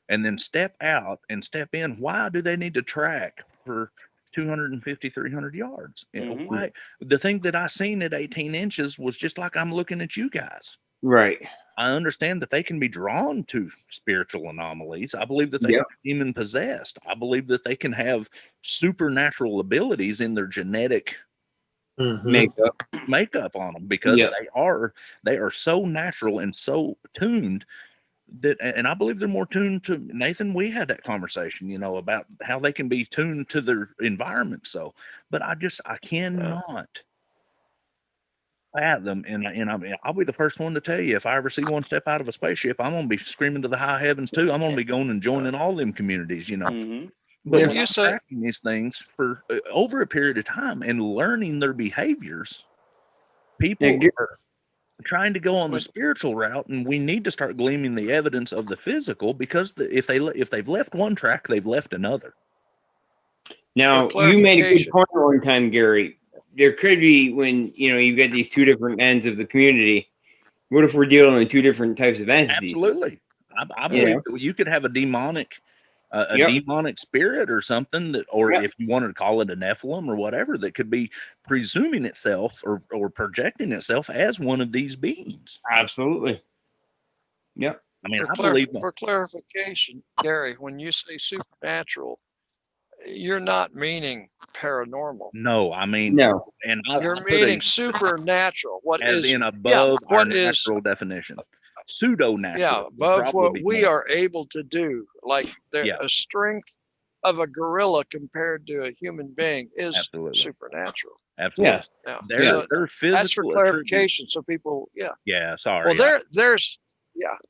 and then step out and step in, why do they need to track for 250, 300 yards? Why? The thing that I seen at 18 inches was just like I'm looking at you guys. Right. I understand that they can be drawn to spiritual anomalies. I believe that they are demon possessed. I believe that they can have supernatural abilities in their genetic makeup on them, because they are so natural and so tuned that, and I believe they're more tuned to Nathan. We had that conversation, about how they can be tuned to their environment. So, but I cannot fathom, and I'll be the first one to tell you, if I ever see one step out of a spaceship, I'm going to be screaming to the high heavens too. I'm going to be going and joining all them communities, But when I'm tracking these things for over a period of time and learning their behaviors, people are trying to go on the spiritual route, and we need to start gleaming the evidence of the physical, because if they've left one track, they've left another. Now, you made a good point one time, Gary. There could be, when you get these two different ends of the community, what if we're dealing with two different types of entities? Absolutely. I believe you could have a demonic demonic spirit or something that, or if you wanted to call it a Nephilim or whatever, that could be presuming itself or projecting itself as one of these beings. Absolutely. Yep. I mean, for clarification, Gary, when you say supernatural, you're not meaning paranormal. No, I mean, and you're meaning supernatural. What as is in above our natural definition? Pseudo natural. Yeah, above what we are able to do, like a strength of a gorilla compared to a human being is Absolutely. supernatural. Absolutely. Yes. Yeah. Their So their physical that's for clarification. So people, yeah. Yeah, sorry. Well, there's,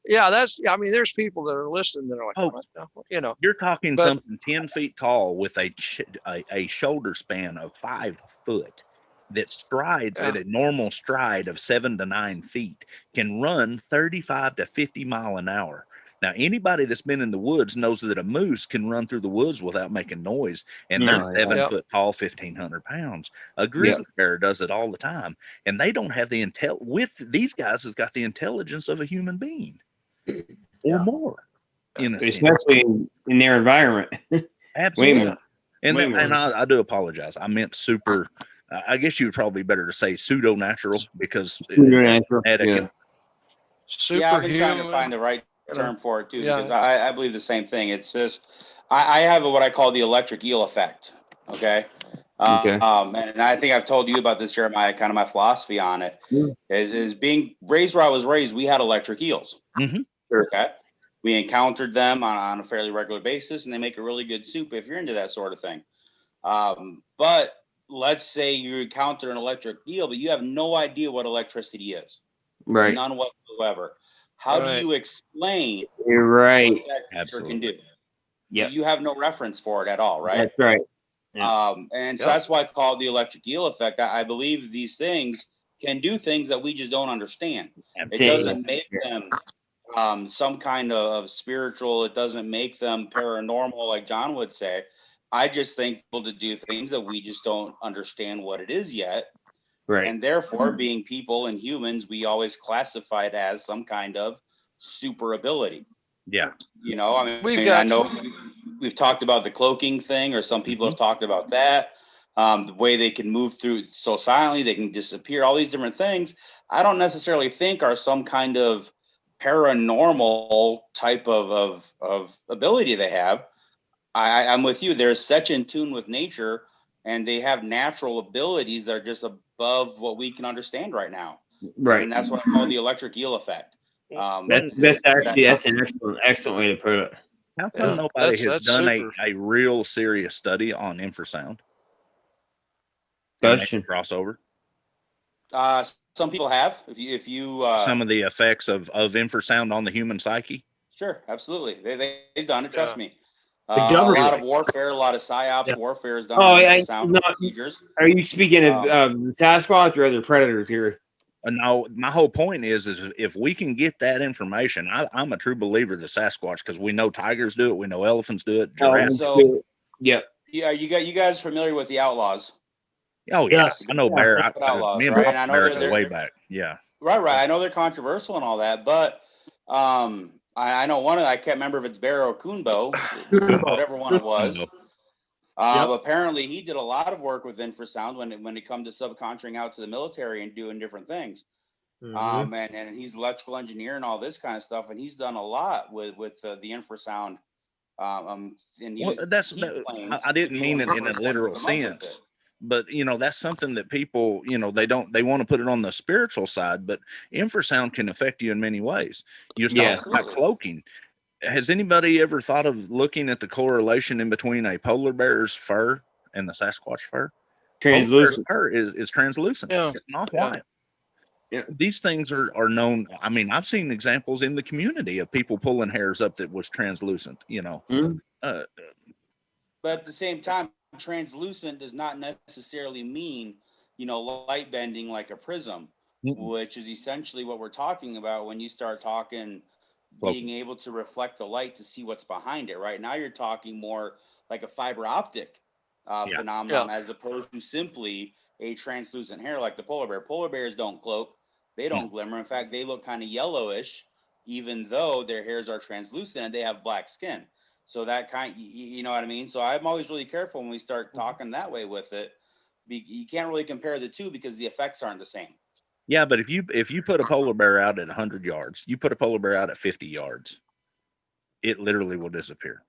yeah, that's, I mean, there's people that are listening that are like, Oh, what? You know, You're talking But- something 10 feet tall with a shoulder span of 5 foot that strides at a normal stride of 7 to 9 feet, can run 35 to 50 mile an hour. Now, anybody that's been in the woods knows that a moose can run through the woods without making noise, and they're Oh, yeah. 7 Yep. foot tall, 1,500 pounds. A grizzly bear does it all the time, and they don't have the with these guys has got the intelligence of a human being or more. In a sense. Especially in their environment. Absolutely. Way more. And Way more. I do apologize. I meant super. I guess you would probably be better to say pseudo natural because Supernatural, it yeah. can, Yeah, I've been trying to superhuman. find the right you know. term for it too, Yeah, because I believe the same thing. It's just I have what I call the electric eel effect. Okay. Okay. And I think I've told you about this, Jeremiah. Kind of my philosophy on it Yeah. is being raised where I was raised. We had electric eels. Mhm. Okay. We encountered them on a fairly regular basis, and they make a really good soup if you're into that sort of thing. But let's say you encounter an electric eel, but you have no idea what electricity is. Right. None whatsoever. How do Right. you explain You're right. what that creature can do? Yep. You have no reference for it at all, right? That's right. Yeah. And so Yep. that's why I call it the electric eel effect. I believe these things can do things that we just don't understand. It doesn't make them some kind of spiritual. It doesn't make them paranormal, like John would say. I just think people to do things that we just don't understand what it is yet. Right. And therefore, being people and humans, we always classify it as some kind of super ability. Yeah. You know, I mean, We've got- I know we've talked about the cloaking thing, or some people have talked about that. The way they can move through so silently, they can disappear, all these different things. I don't necessarily think are some kind of paranormal type of ability they have. I'm with you. They're such in tune with nature, and they have natural abilities that are just above what we can understand right now. Right. And that's what I call the electric eel effect. That's actually an excellent way to put it. How come Yeah, nobody has that's done super. a real serious study on infrasound? Question. Crossover. Some people have. If you Some of the effects of infrasound on the human psyche. Sure, absolutely. They've done it. Trust me. The A government- lot of warfare, a lot of psyops warfare is done. Oh, on yeah, sound no, procedures. Are you speaking of Sasquatch or other predators here? No, my whole point is if we can get that information, I'm a true believer that Sasquatch, because we know tigers do it, we know elephants do it, giraffes. So- Yep. Yeah, you guys familiar with the outlaws? Oh yeah, Yes. I know Bear. Outlaws, Me and right? Papa And I know Bear they're- go way back. Yeah. Right. I know they're controversial and all that, but I know one of I can't remember if it's Bear or Kunbo, whatever one it was. Yep. Apparently, he did a lot of work with infrasound when it comes to subcontracting out to the military and doing different things. Mhm. And he's electrical engineer and all this kind of stuff, and he's done a lot with the infrasound. And he Well, he claims I didn't to be mean one it of in the a first ones literal to come up with sense. it. But that's something that people, they want to put it on the spiritual side, but infrasound can affect you in many ways. You're Yeah. talking about cloaking. Has anybody ever thought of looking at the correlation in between a polar bear's fur and the Sasquatch fur? Translucent. Polar bear's fur is translucent. Yeah. It's not Yeah. white. Yeah. These things are known. I mean, I've seen examples in the community of people pulling hairs up that was translucent, Mhm. But at the same time, translucent does not necessarily mean, light bending like a prism, which is essentially what we're talking about when you start talking being able to reflect the light to see what's behind it. Right now, you're talking more like a fiber optic phenomenon as opposed to simply a translucent hair like the polar bear. Polar bears don't cloak. They don't glimmer. In fact, they look kind of yellowish, even though their hairs are translucent and they have black skin. So that you know what I mean? So I'm always really careful when we start talking that way with it. You can't really compare the two because the effects aren't the same. Yeah, but if you put a polar bear out at 100 yards, you put a polar bear out at 50 yards, it literally will disappear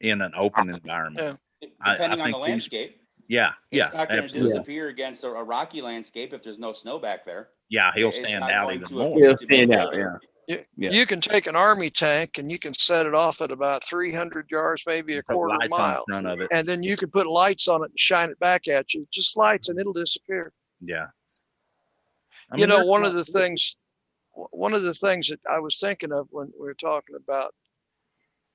in an open environment. Depending I on think the landscape. It's not going to absolutely. disappear against a rocky landscape if there's no snow back there. Yeah, he'll It's stand not out going even to more. appear He'll to be stand out, bigger. You can take an army tank and you can set it off at about 300 yards, maybe a quarter mile, front of it. and then you can put lights on it and shine it back at you. Just lights, and it'll disappear. Yeah. One of the things that I was thinking of when we were talking about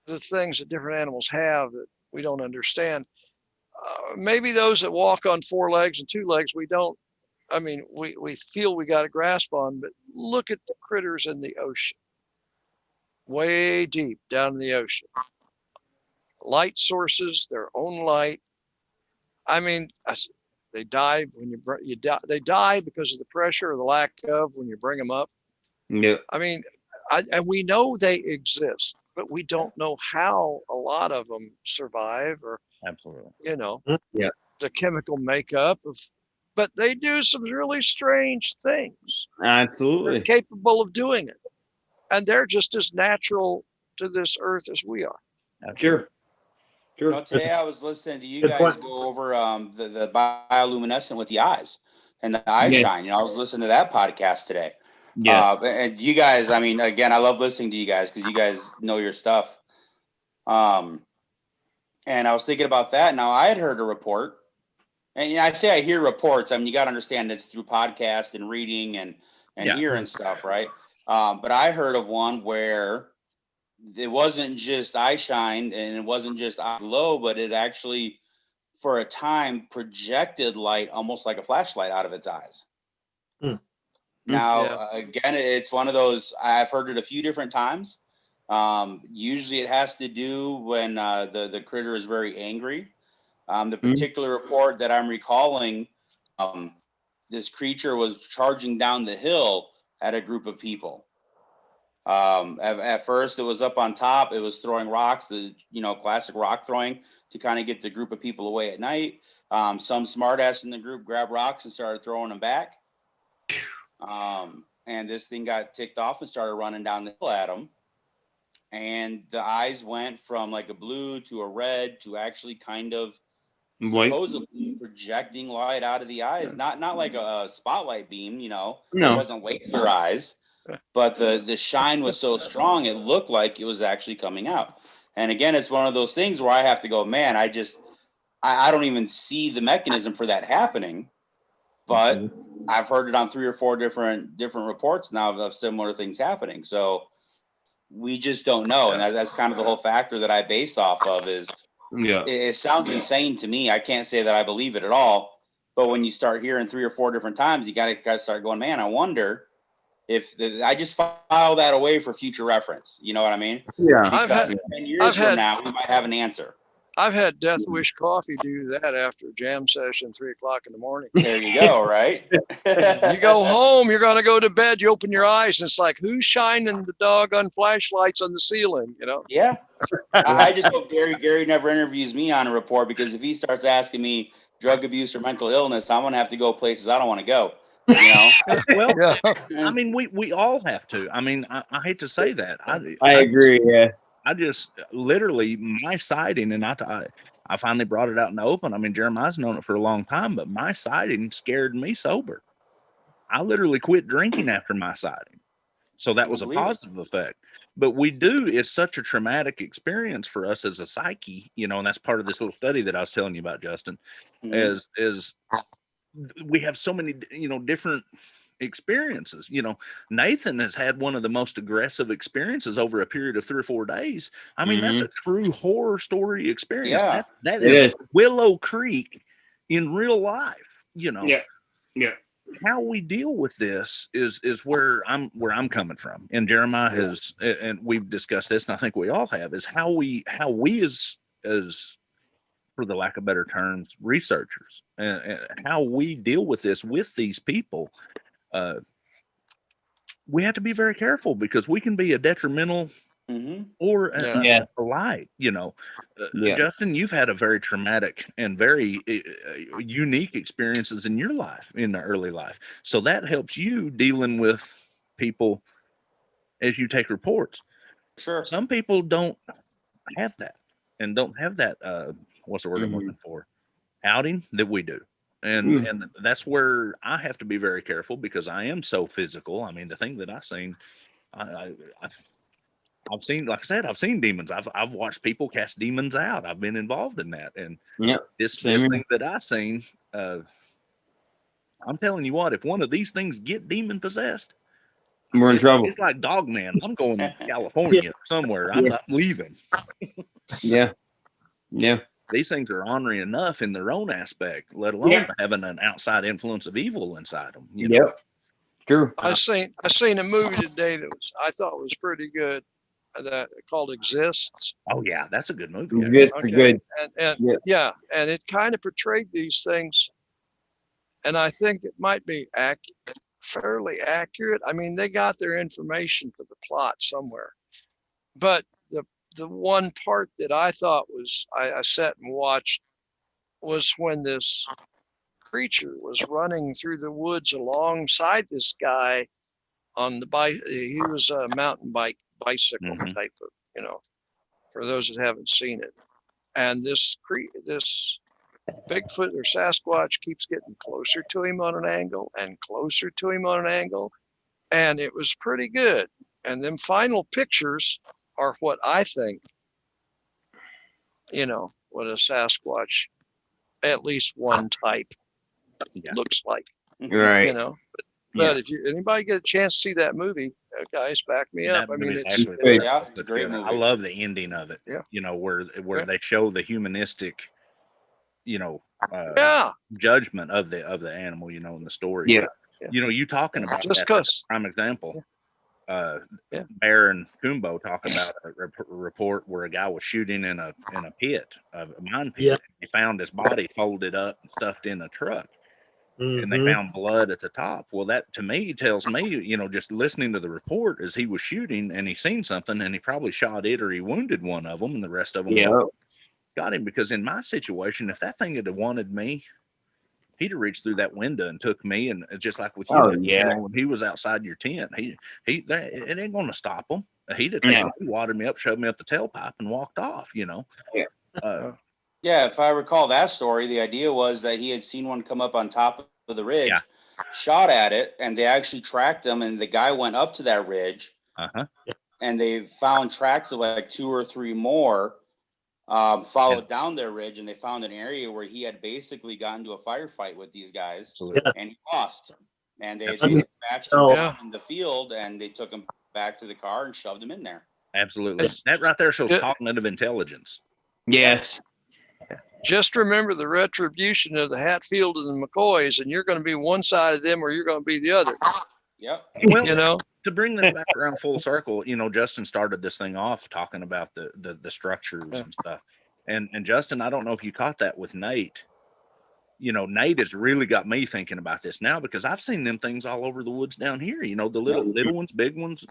the things that different animals have that we don't understand. Maybe those that walk on 4 legs and 2 legs, we don't. I mean, we feel we got a grasp on, but look at the critters in the ocean, way deep down in the ocean. Light sources, their own light. I mean, they die when they die because of the pressure or the lack of when you bring them up. Yeah. I mean, and we know they exist, but we don't know how a lot of them survive, or Absolutely. Yeah. The chemical makeup of. But they do some really strange things. Absolutely. They're capable of doing it. And they're just as natural to this earth as we are. Sure. Today I was listening to you guys go over the bioluminescent with the eyes and the eye shine. I was listening to that podcast today. Yeah. And you guys, I mean, again, I love listening to you guys because you guys know your stuff. And I was thinking about that. Now, I had heard a report. And I say I hear reports. I mean, you got to understand it's through podcast and reading and hearing stuff, right? But I heard of one where it wasn't just eye shine and it wasn't just eye glow, but it actually, for a time, projected light almost like a flashlight out of its eyes. Now, again, it's one of those, I've heard it a few different times. Usually it has to do when the critter is very angry. The particular report that I'm recalling, this creature was charging down the hill at a group of people. At first, it was up on top. It was throwing rocks, the classic rock throwing to kind of get the group of people away at night. Some smartass in the group grabbed rocks and started throwing them back. And this thing got ticked off and started running down the hill at him. And the eyes went from like a blue to a red to actually kind of supposedly projecting light out of the eyes, not like a spotlight beam, it wasn't laser eyes, but the shine was so strong it looked like it was actually coming out. And again, it's one of those things where I have to go, man, I don't even see the mechanism for that happening, but I've heard it on 3 or 4 different reports now of similar things happening. So we just don't know, and that's kind of the whole factor that I base off of is. Yeah, it sounds insane to me. I can't say that I believe it at all, but when you start hearing 3 or 4 different times, you got to start going, man, I wonder if I just file that away for future reference. You know what I mean? Yeah. Because 10 years from now, we might have an answer. I've had Death Wish Coffee do that after a jam session, 3 o'clock in the morning. There you go, right? You go home, you're going to go to bed, you open your eyes, and it's like, who's shining the doggone flashlights on the ceiling, Yeah. I just hope Gary never interviews me on a report, because if he starts asking me drug abuse or mental illness, I'm going to have to go places I don't want to go. Well, I mean, we all have to. I mean, I hate to say that. I agree. I just literally my sighting, and I finally brought it out in the open. I mean, Jeremiah's known it for a long time, but my sighting scared me sober. I literally quit drinking after my sighting. So that was a positive effect. But it's such a traumatic experience for us as a psyche, and that's part of this little study that I was telling you about, Justin, is we have so many, different experiences. Nathan has had one of the most aggressive experiences over a period of 3 or 4 days. I mean, that's a true horror story experience. Yeah, that is Willow Creek in real life, Yeah. How we deal with this is where I'm coming from. And Jeremiah has, and we've discussed this, and I think we all have, is how we as for the lack of better terms, researchers, and how we deal with this with these people. We have to be very careful, because we can be a detrimental or a light. Justin, you've had a very traumatic and very unique experiences in your life, in the early life. So that helps you dealing with people as you take reports. Sure. Some people don't have that, and don't have that, what's the word I'm looking for? Outing that we do. And that's where I have to be very careful, because I am so physical. I mean, the thing that I seen I've seen, like I said, I've seen demons. I've watched people cast demons out. I've been involved in that. And this thing that I seen, I'm telling you what, if one of these things get demon possessed, we're in trouble. It's like Dogman. I'm going to California somewhere. I'm leaving. Yeah. These things are ornery enough in their own aspect, let alone having an outside influence of evil inside them. You know? True. I seen a movie today that I thought was pretty good, that called Exists. Oh yeah, that's a good movie. Exists are good. And and it kind of portrayed these things, and I think it might be fairly accurate. I mean, they got their information for the plot somewhere, but the one part that I thought was I sat and watched was when this creature was running through the woods alongside this guy on the bike. He was a mountain bicycle type of, you know, for those that haven't seen it. And this Bigfoot or Sasquatch keeps getting closer to him on an angle and closer to him on an angle. And it was pretty good. And them final pictures are what I think, you know, what a Sasquatch, at least one type, looks like. Right. You know, but if anybody get a chance to see that movie, guys, back me up. I mean, it's a great movie. I love the ending of it. Yeah. You know, where they show the humanistic, you know, judgment of the animal, you know, in the story. Yeah. You know, you talking about just because prime example. Bear and Kumbo talk about a report where a guy was shooting in a pit, a mine pit. Yeah. He found his body folded up and stuffed in a truck. And they found blood at the top. Well, that to me tells me, you know, just listening to the report, as he was shooting and he seen something and he probably shot it or he wounded one of them and the rest of them got him. Because in my situation, if that thing had wanted me, he'd have reached through that window and took me. And just like with you, you know, when he was outside your tent, it ain't going to stop him. He'd have taken me, watered me up, shoved me up the tailpipe, and walked off. You know. Yeah, if I recall that story, the idea was that he had seen one come up on top of the ridge, shot at it, and they actually tracked him, and the guy went up to that ridge, and they found tracks of like 2 or 3 more, followed down their ridge, and they found an area where he had basically gotten into a firefight with these guys, and he lost. And they dispatched him in the field, and they took him back to the car and shoved him in there. Absolutely. That right there shows cognitive intelligence. Yes. Just remember the retribution of the Hatfield and the McCoys, and you're going to be one side of them or you're going to be the other. Yep. Well, you know, to bring this back around full circle, you know, Justin started this thing off talking about the structures and stuff. And Justin, I don't know if you caught that with Nate. You know, Nate has really got me thinking about this now because I've seen them things all over the woods down here, you know, the little ones, big ones,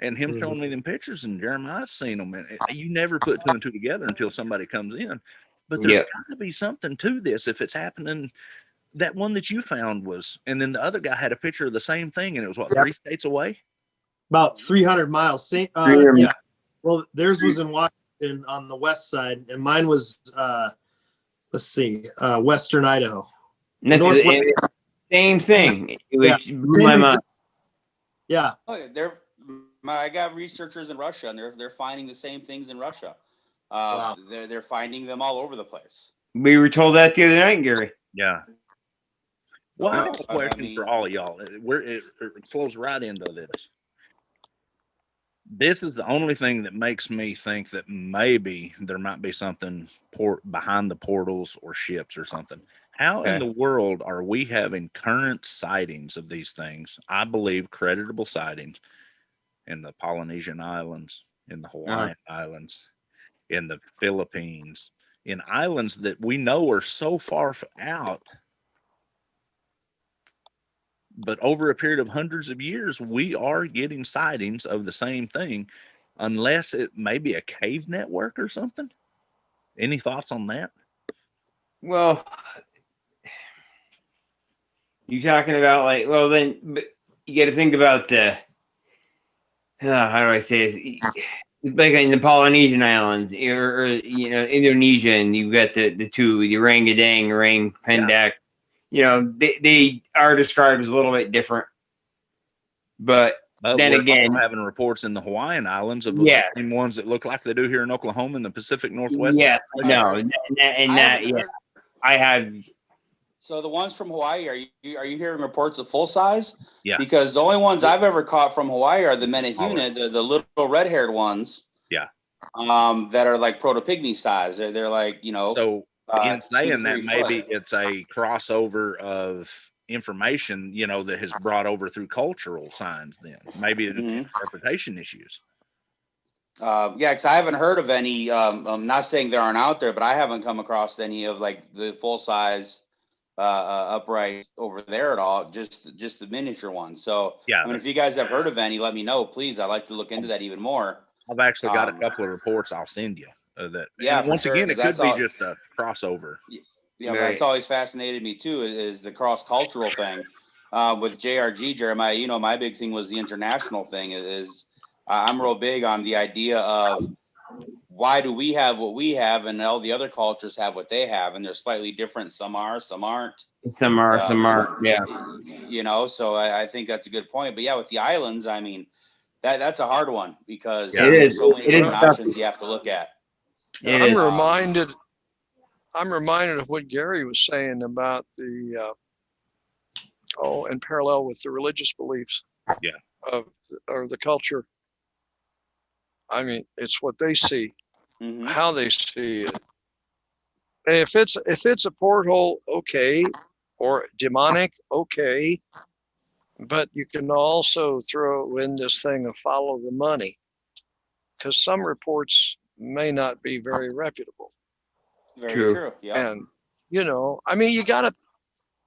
and him showing me them pictures, and Jeremiah's seen them. And you never put 2 and 2 together until somebody comes in. But there's got to be something to this if it's happening. That one that you found was, and then the other guy had a picture of the same thing, and it was what, 3 states away? About 300 miles. Well, theirs was in Washington on the west side, and mine was, western Idaho. Same thing, which blew my mind. Yeah. Oh, I got researchers in Russia, and they're finding the same things in Russia. They're finding them all over the place. We were told that the other night, Gary. Yeah. Well, I have a question for all of y'all. It flows right into this. This is the only thing that makes me think that maybe there might be something behind the portals or ships or something. How in the world are we having current sightings of these things? I believe creditable sightings in the Polynesian Islands, in the Hawaiian Islands, in the Philippines, in islands that we know are so far out. But over a period of hundreds of years, we are getting sightings of the same thing, unless it may be a cave network or something. Any thoughts on that? Well, you're talking about then you got to think about the, how do I say this? Like in the Polynesian Islands or you know, Indonesia, and you've got the 2, the orangutan, orang pendak. You know, they are described as a little bit different, but But then we're again, also having reports in the Hawaiian Islands of Yeah. the same ones that look like they do here in Oklahoma in the Pacific Northwest. yeah, Appalachian. no, and that, yeah, I have. So the ones from Hawaii, are you hearing reports of full size? Yeah. Because the only ones I've ever caught from Hawaii are the Menehune, the little red-haired ones. Yeah. That are like protopygmy size. They're like, you know. So in 2 to saying 3 that, maybe foot. it's a crossover of information, you know, that has brought over through cultural signs. Then maybe it's interpretation issues. Yeah, because I haven't heard of any. I'm not saying there aren't out there, but I haven't come across any of like the full size upright over there at all. Just the miniature ones. So Yeah, I mean, if you guys have heard of any, let me know, please. I'd like to look into that even more. I've actually got a couple of reports I'll send you. That Yeah, and once sure, again, it could be just a crossover. Yeah, but that's always fascinated me too, is the cross cultural thing. With JRG, Jeremiah, you know, my big thing was the international thing. I'm real big on the idea of why do we have what we have and all the other cultures have what they have, and they're slightly different. Some are, some aren't. Some are, yeah. You know, so I think that's a good point. But yeah, with the islands, I mean, that's a hard one because there's so many different options you have to look at. I'm reminded of what Gary was saying about the in parallel with the religious beliefs of the culture. I mean, it's what they see, how they see it. And if it's a porthole, okay, or demonic, okay, but you can also throw in this thing of follow the money, because some reports may not be very reputable. Very true. Yeah. And you know, I mean,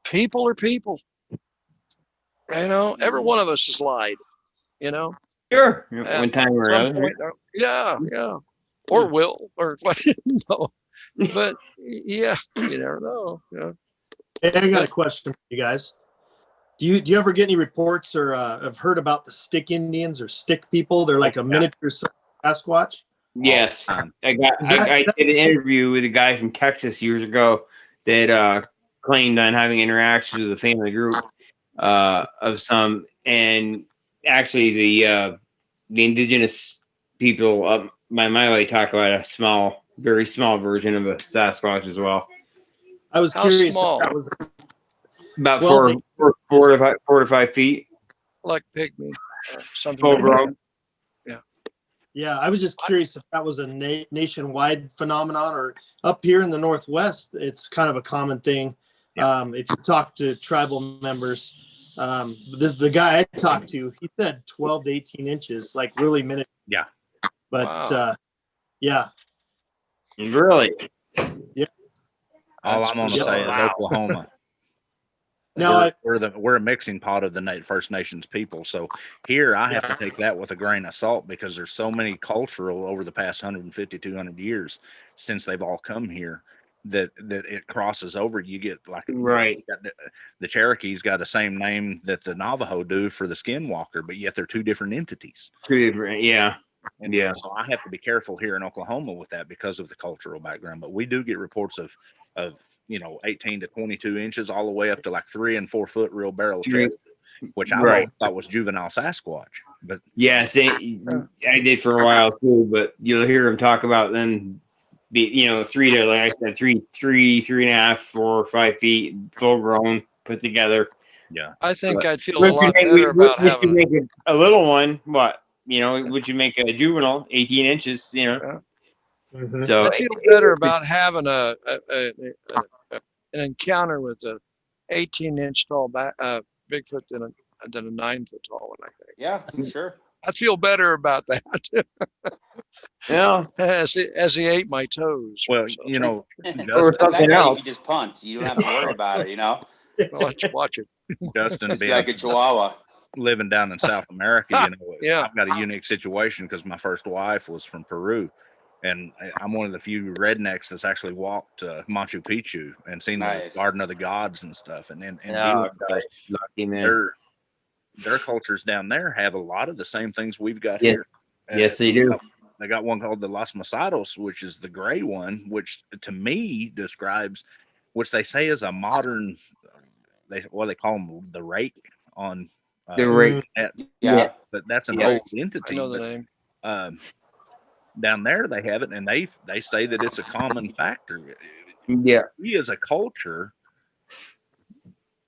people are people. You know, every one of us has lied. You know. Sure. One time or another. Yeah. Or will, or no. But yeah, you never know. Yeah. Hey, I got a question for you guys. Do you ever get any reports or have heard about the stick Indians or stick people? They're like a miniature Sasquatch. Yes, I did an interview with a guy from Texas years ago that claimed on having interactions with a family group of some, and actually the indigenous people up my way talk about a very small version of a Sasquatch as well. I was curious if that was about 4 to 5 feet, like pygmy, something full like grown. that. Yeah, I was just curious if that was a nationwide phenomenon or up here in the Northwest. It's kind of a common thing. If you talk to tribal members, the guy I talked to, he said 12 to 18 inches, like really miniature. Yeah. But yeah. Really? Yeah. All I'm going to say is Oklahoma. Now we're a mixing pot of the First Nations people. So here I have to take that with a grain of salt because there's so many cultural over the past 150, 200 years since they've all come here that it crosses over. You get like the Cherokees got the same name that the Navajo do for the Skinwalker, but yet they're two different entities. Two different, yeah. And so I have to be careful here in Oklahoma with that because of the cultural background. But we do get reports of 18 to 22 inches all the way up to like 3 and 4 foot real barrel chest, which I always thought was juvenile Sasquatch. But I did for a while too. But you'll hear them talk about them be 3 to, like I said, 3.5, 4 or 5 feet full grown put together. Yeah, I think I'd feel a lot better about having a little one. What? Would you make a juvenile 18 inches? So I feel better about having an encounter with a 18-inch tall Bigfoot than a 9-foot tall one. I think. Yeah, sure. I feel better about that. Yeah. As he ate my toes. Well, or something else. You just punt. You don't have to worry about it. Watch it. Justin being like a Chihuahua. Living down in South America, I've got a unique situation because my first wife was from Peru, and I'm one of the few rednecks that's actually walked Machu Picchu and seen the Garden of the Gods and stuff. And their cultures down there have a lot of the same things we've got here. Yes, they do. They got one called the Los Masados, which is the gray one, which to me describes, which they say is a modern, they call them the rake on The right. Yeah. But that's an Yeah. old I entity. know the but, name. down there they have it, and they say that it's a common factor. Yeah. We as a culture,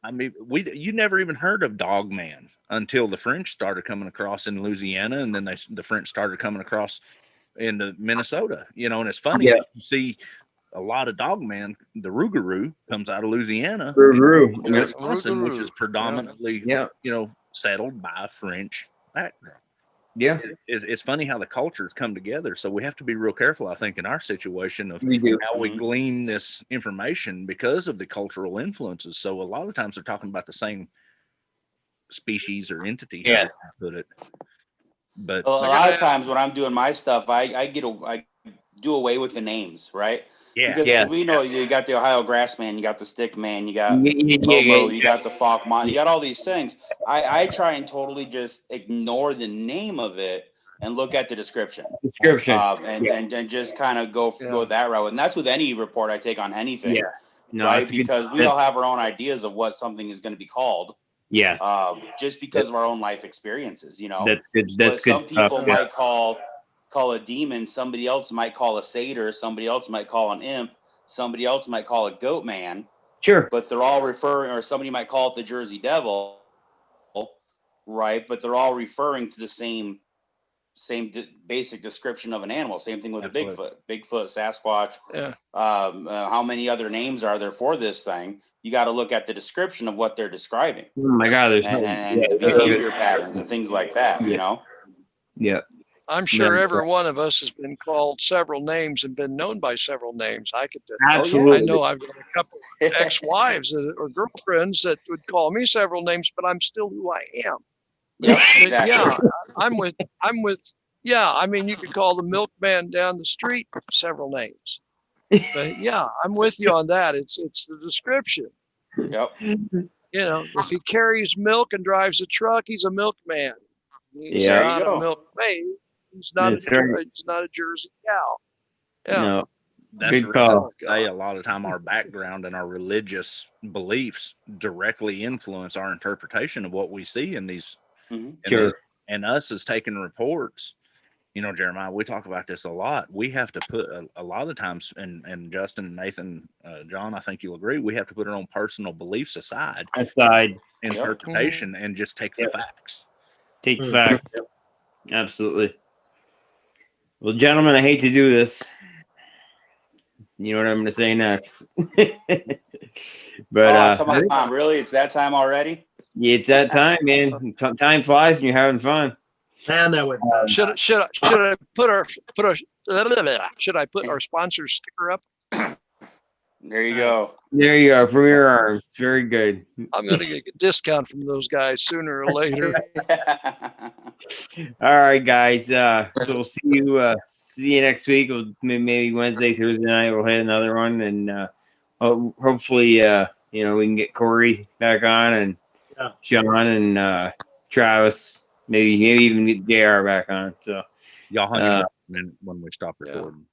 I mean, you never even heard of Dog Man until the French started coming across in Louisiana, and then the French started coming across into Minnesota. You know, and it's funny Yeah. that you see a lot of Dog Man. The Rougarou comes out of Louisiana, Rougarou. and Yep. Wisconsin, which is predominantly Yeah. settled by French background. Yeah. It's funny how the cultures come together. So we have to be real careful, I think, in our situation of We do. how we glean this information because of the cultural influences. So a lot of times they're talking about the same species or entity, Yeah. however you put it. But A lot of times when I'm doing my stuff, I do away with the names, right? yeah, Because we know you got the Ohio Grassman, you got the Stick Man, you got Yeah. Momo, you got the Falk Mon, you got all these things. I try and totally just ignore the name of it and look at the description. And just kind of go that route. And that's with any report I take on anything. Yeah. No, right? it's good. Because we all have our own ideas of what something is going to be called. Yes. Just because of our own life experiences, you know. That's good. That's good Some people stuff. might call a demon, somebody else might call a satyr, somebody else might call an imp, somebody else might call a goat man. Sure. But they're all referring, or somebody might call it the Jersey Devil, right? But they're all referring to the same basic description of an animal. Same thing with a Bigfoot, Sasquatch. Yeah. How many other names are there for this thing? You got to look at the description of what they're describing. Oh my God, there's the behavior patterns and things like that. You know. Yeah. I'm sure every one of us has been called several names and been known by several names. I could Absolutely. I know I've got a couple of ex-wives or girlfriends that would call me several names, but I'm still who I am. Yeah, exactly. Yeah, I'm with. Yeah, I mean, you could call the milkman down the street several names. But yeah, I'm with you on that. It's the description. Yep. You know, if he carries milk and drives a truck, he's a milkman. He's Yeah. not a milkmaid. He's not he's not a Jersey cow. Yeah. No. that's Good the reason call. I say a lot of time our background and our religious beliefs directly influence our interpretation of what we see in these. Sure. And us as taking reports, you know, Jeremiah, we talk about this a lot. We have to put a lot of the times, and Justin, Nathan, John, I think you'll agree, we have to put our own personal beliefs aside interpretation and just take the facts. Take the facts. Yep. Absolutely. Well, gentlemen, I hate to do this. You know what I'm going to say next. But come on, really? It's that time already? Yeah, it's that time, man. Time flies and you're having fun. Man, that would. Should I put our sponsor sticker up? There you go. There you go. From your arms. Very good. I'm going to get a discount from those guys sooner or later. All right, guys. So we'll see you next week. Maybe Wednesday, Thursday night. We'll hit another one, and hopefully, we can get Corey back on and John and Travis. Maybe even get JR back on. So y'all hang when we stop recording.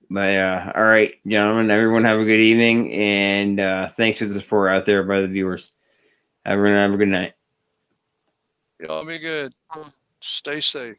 But all right, gentlemen, everyone have a good evening, and thanks for the support out there by the viewers. Everyone have a good night. Y'all be good. Stay safe.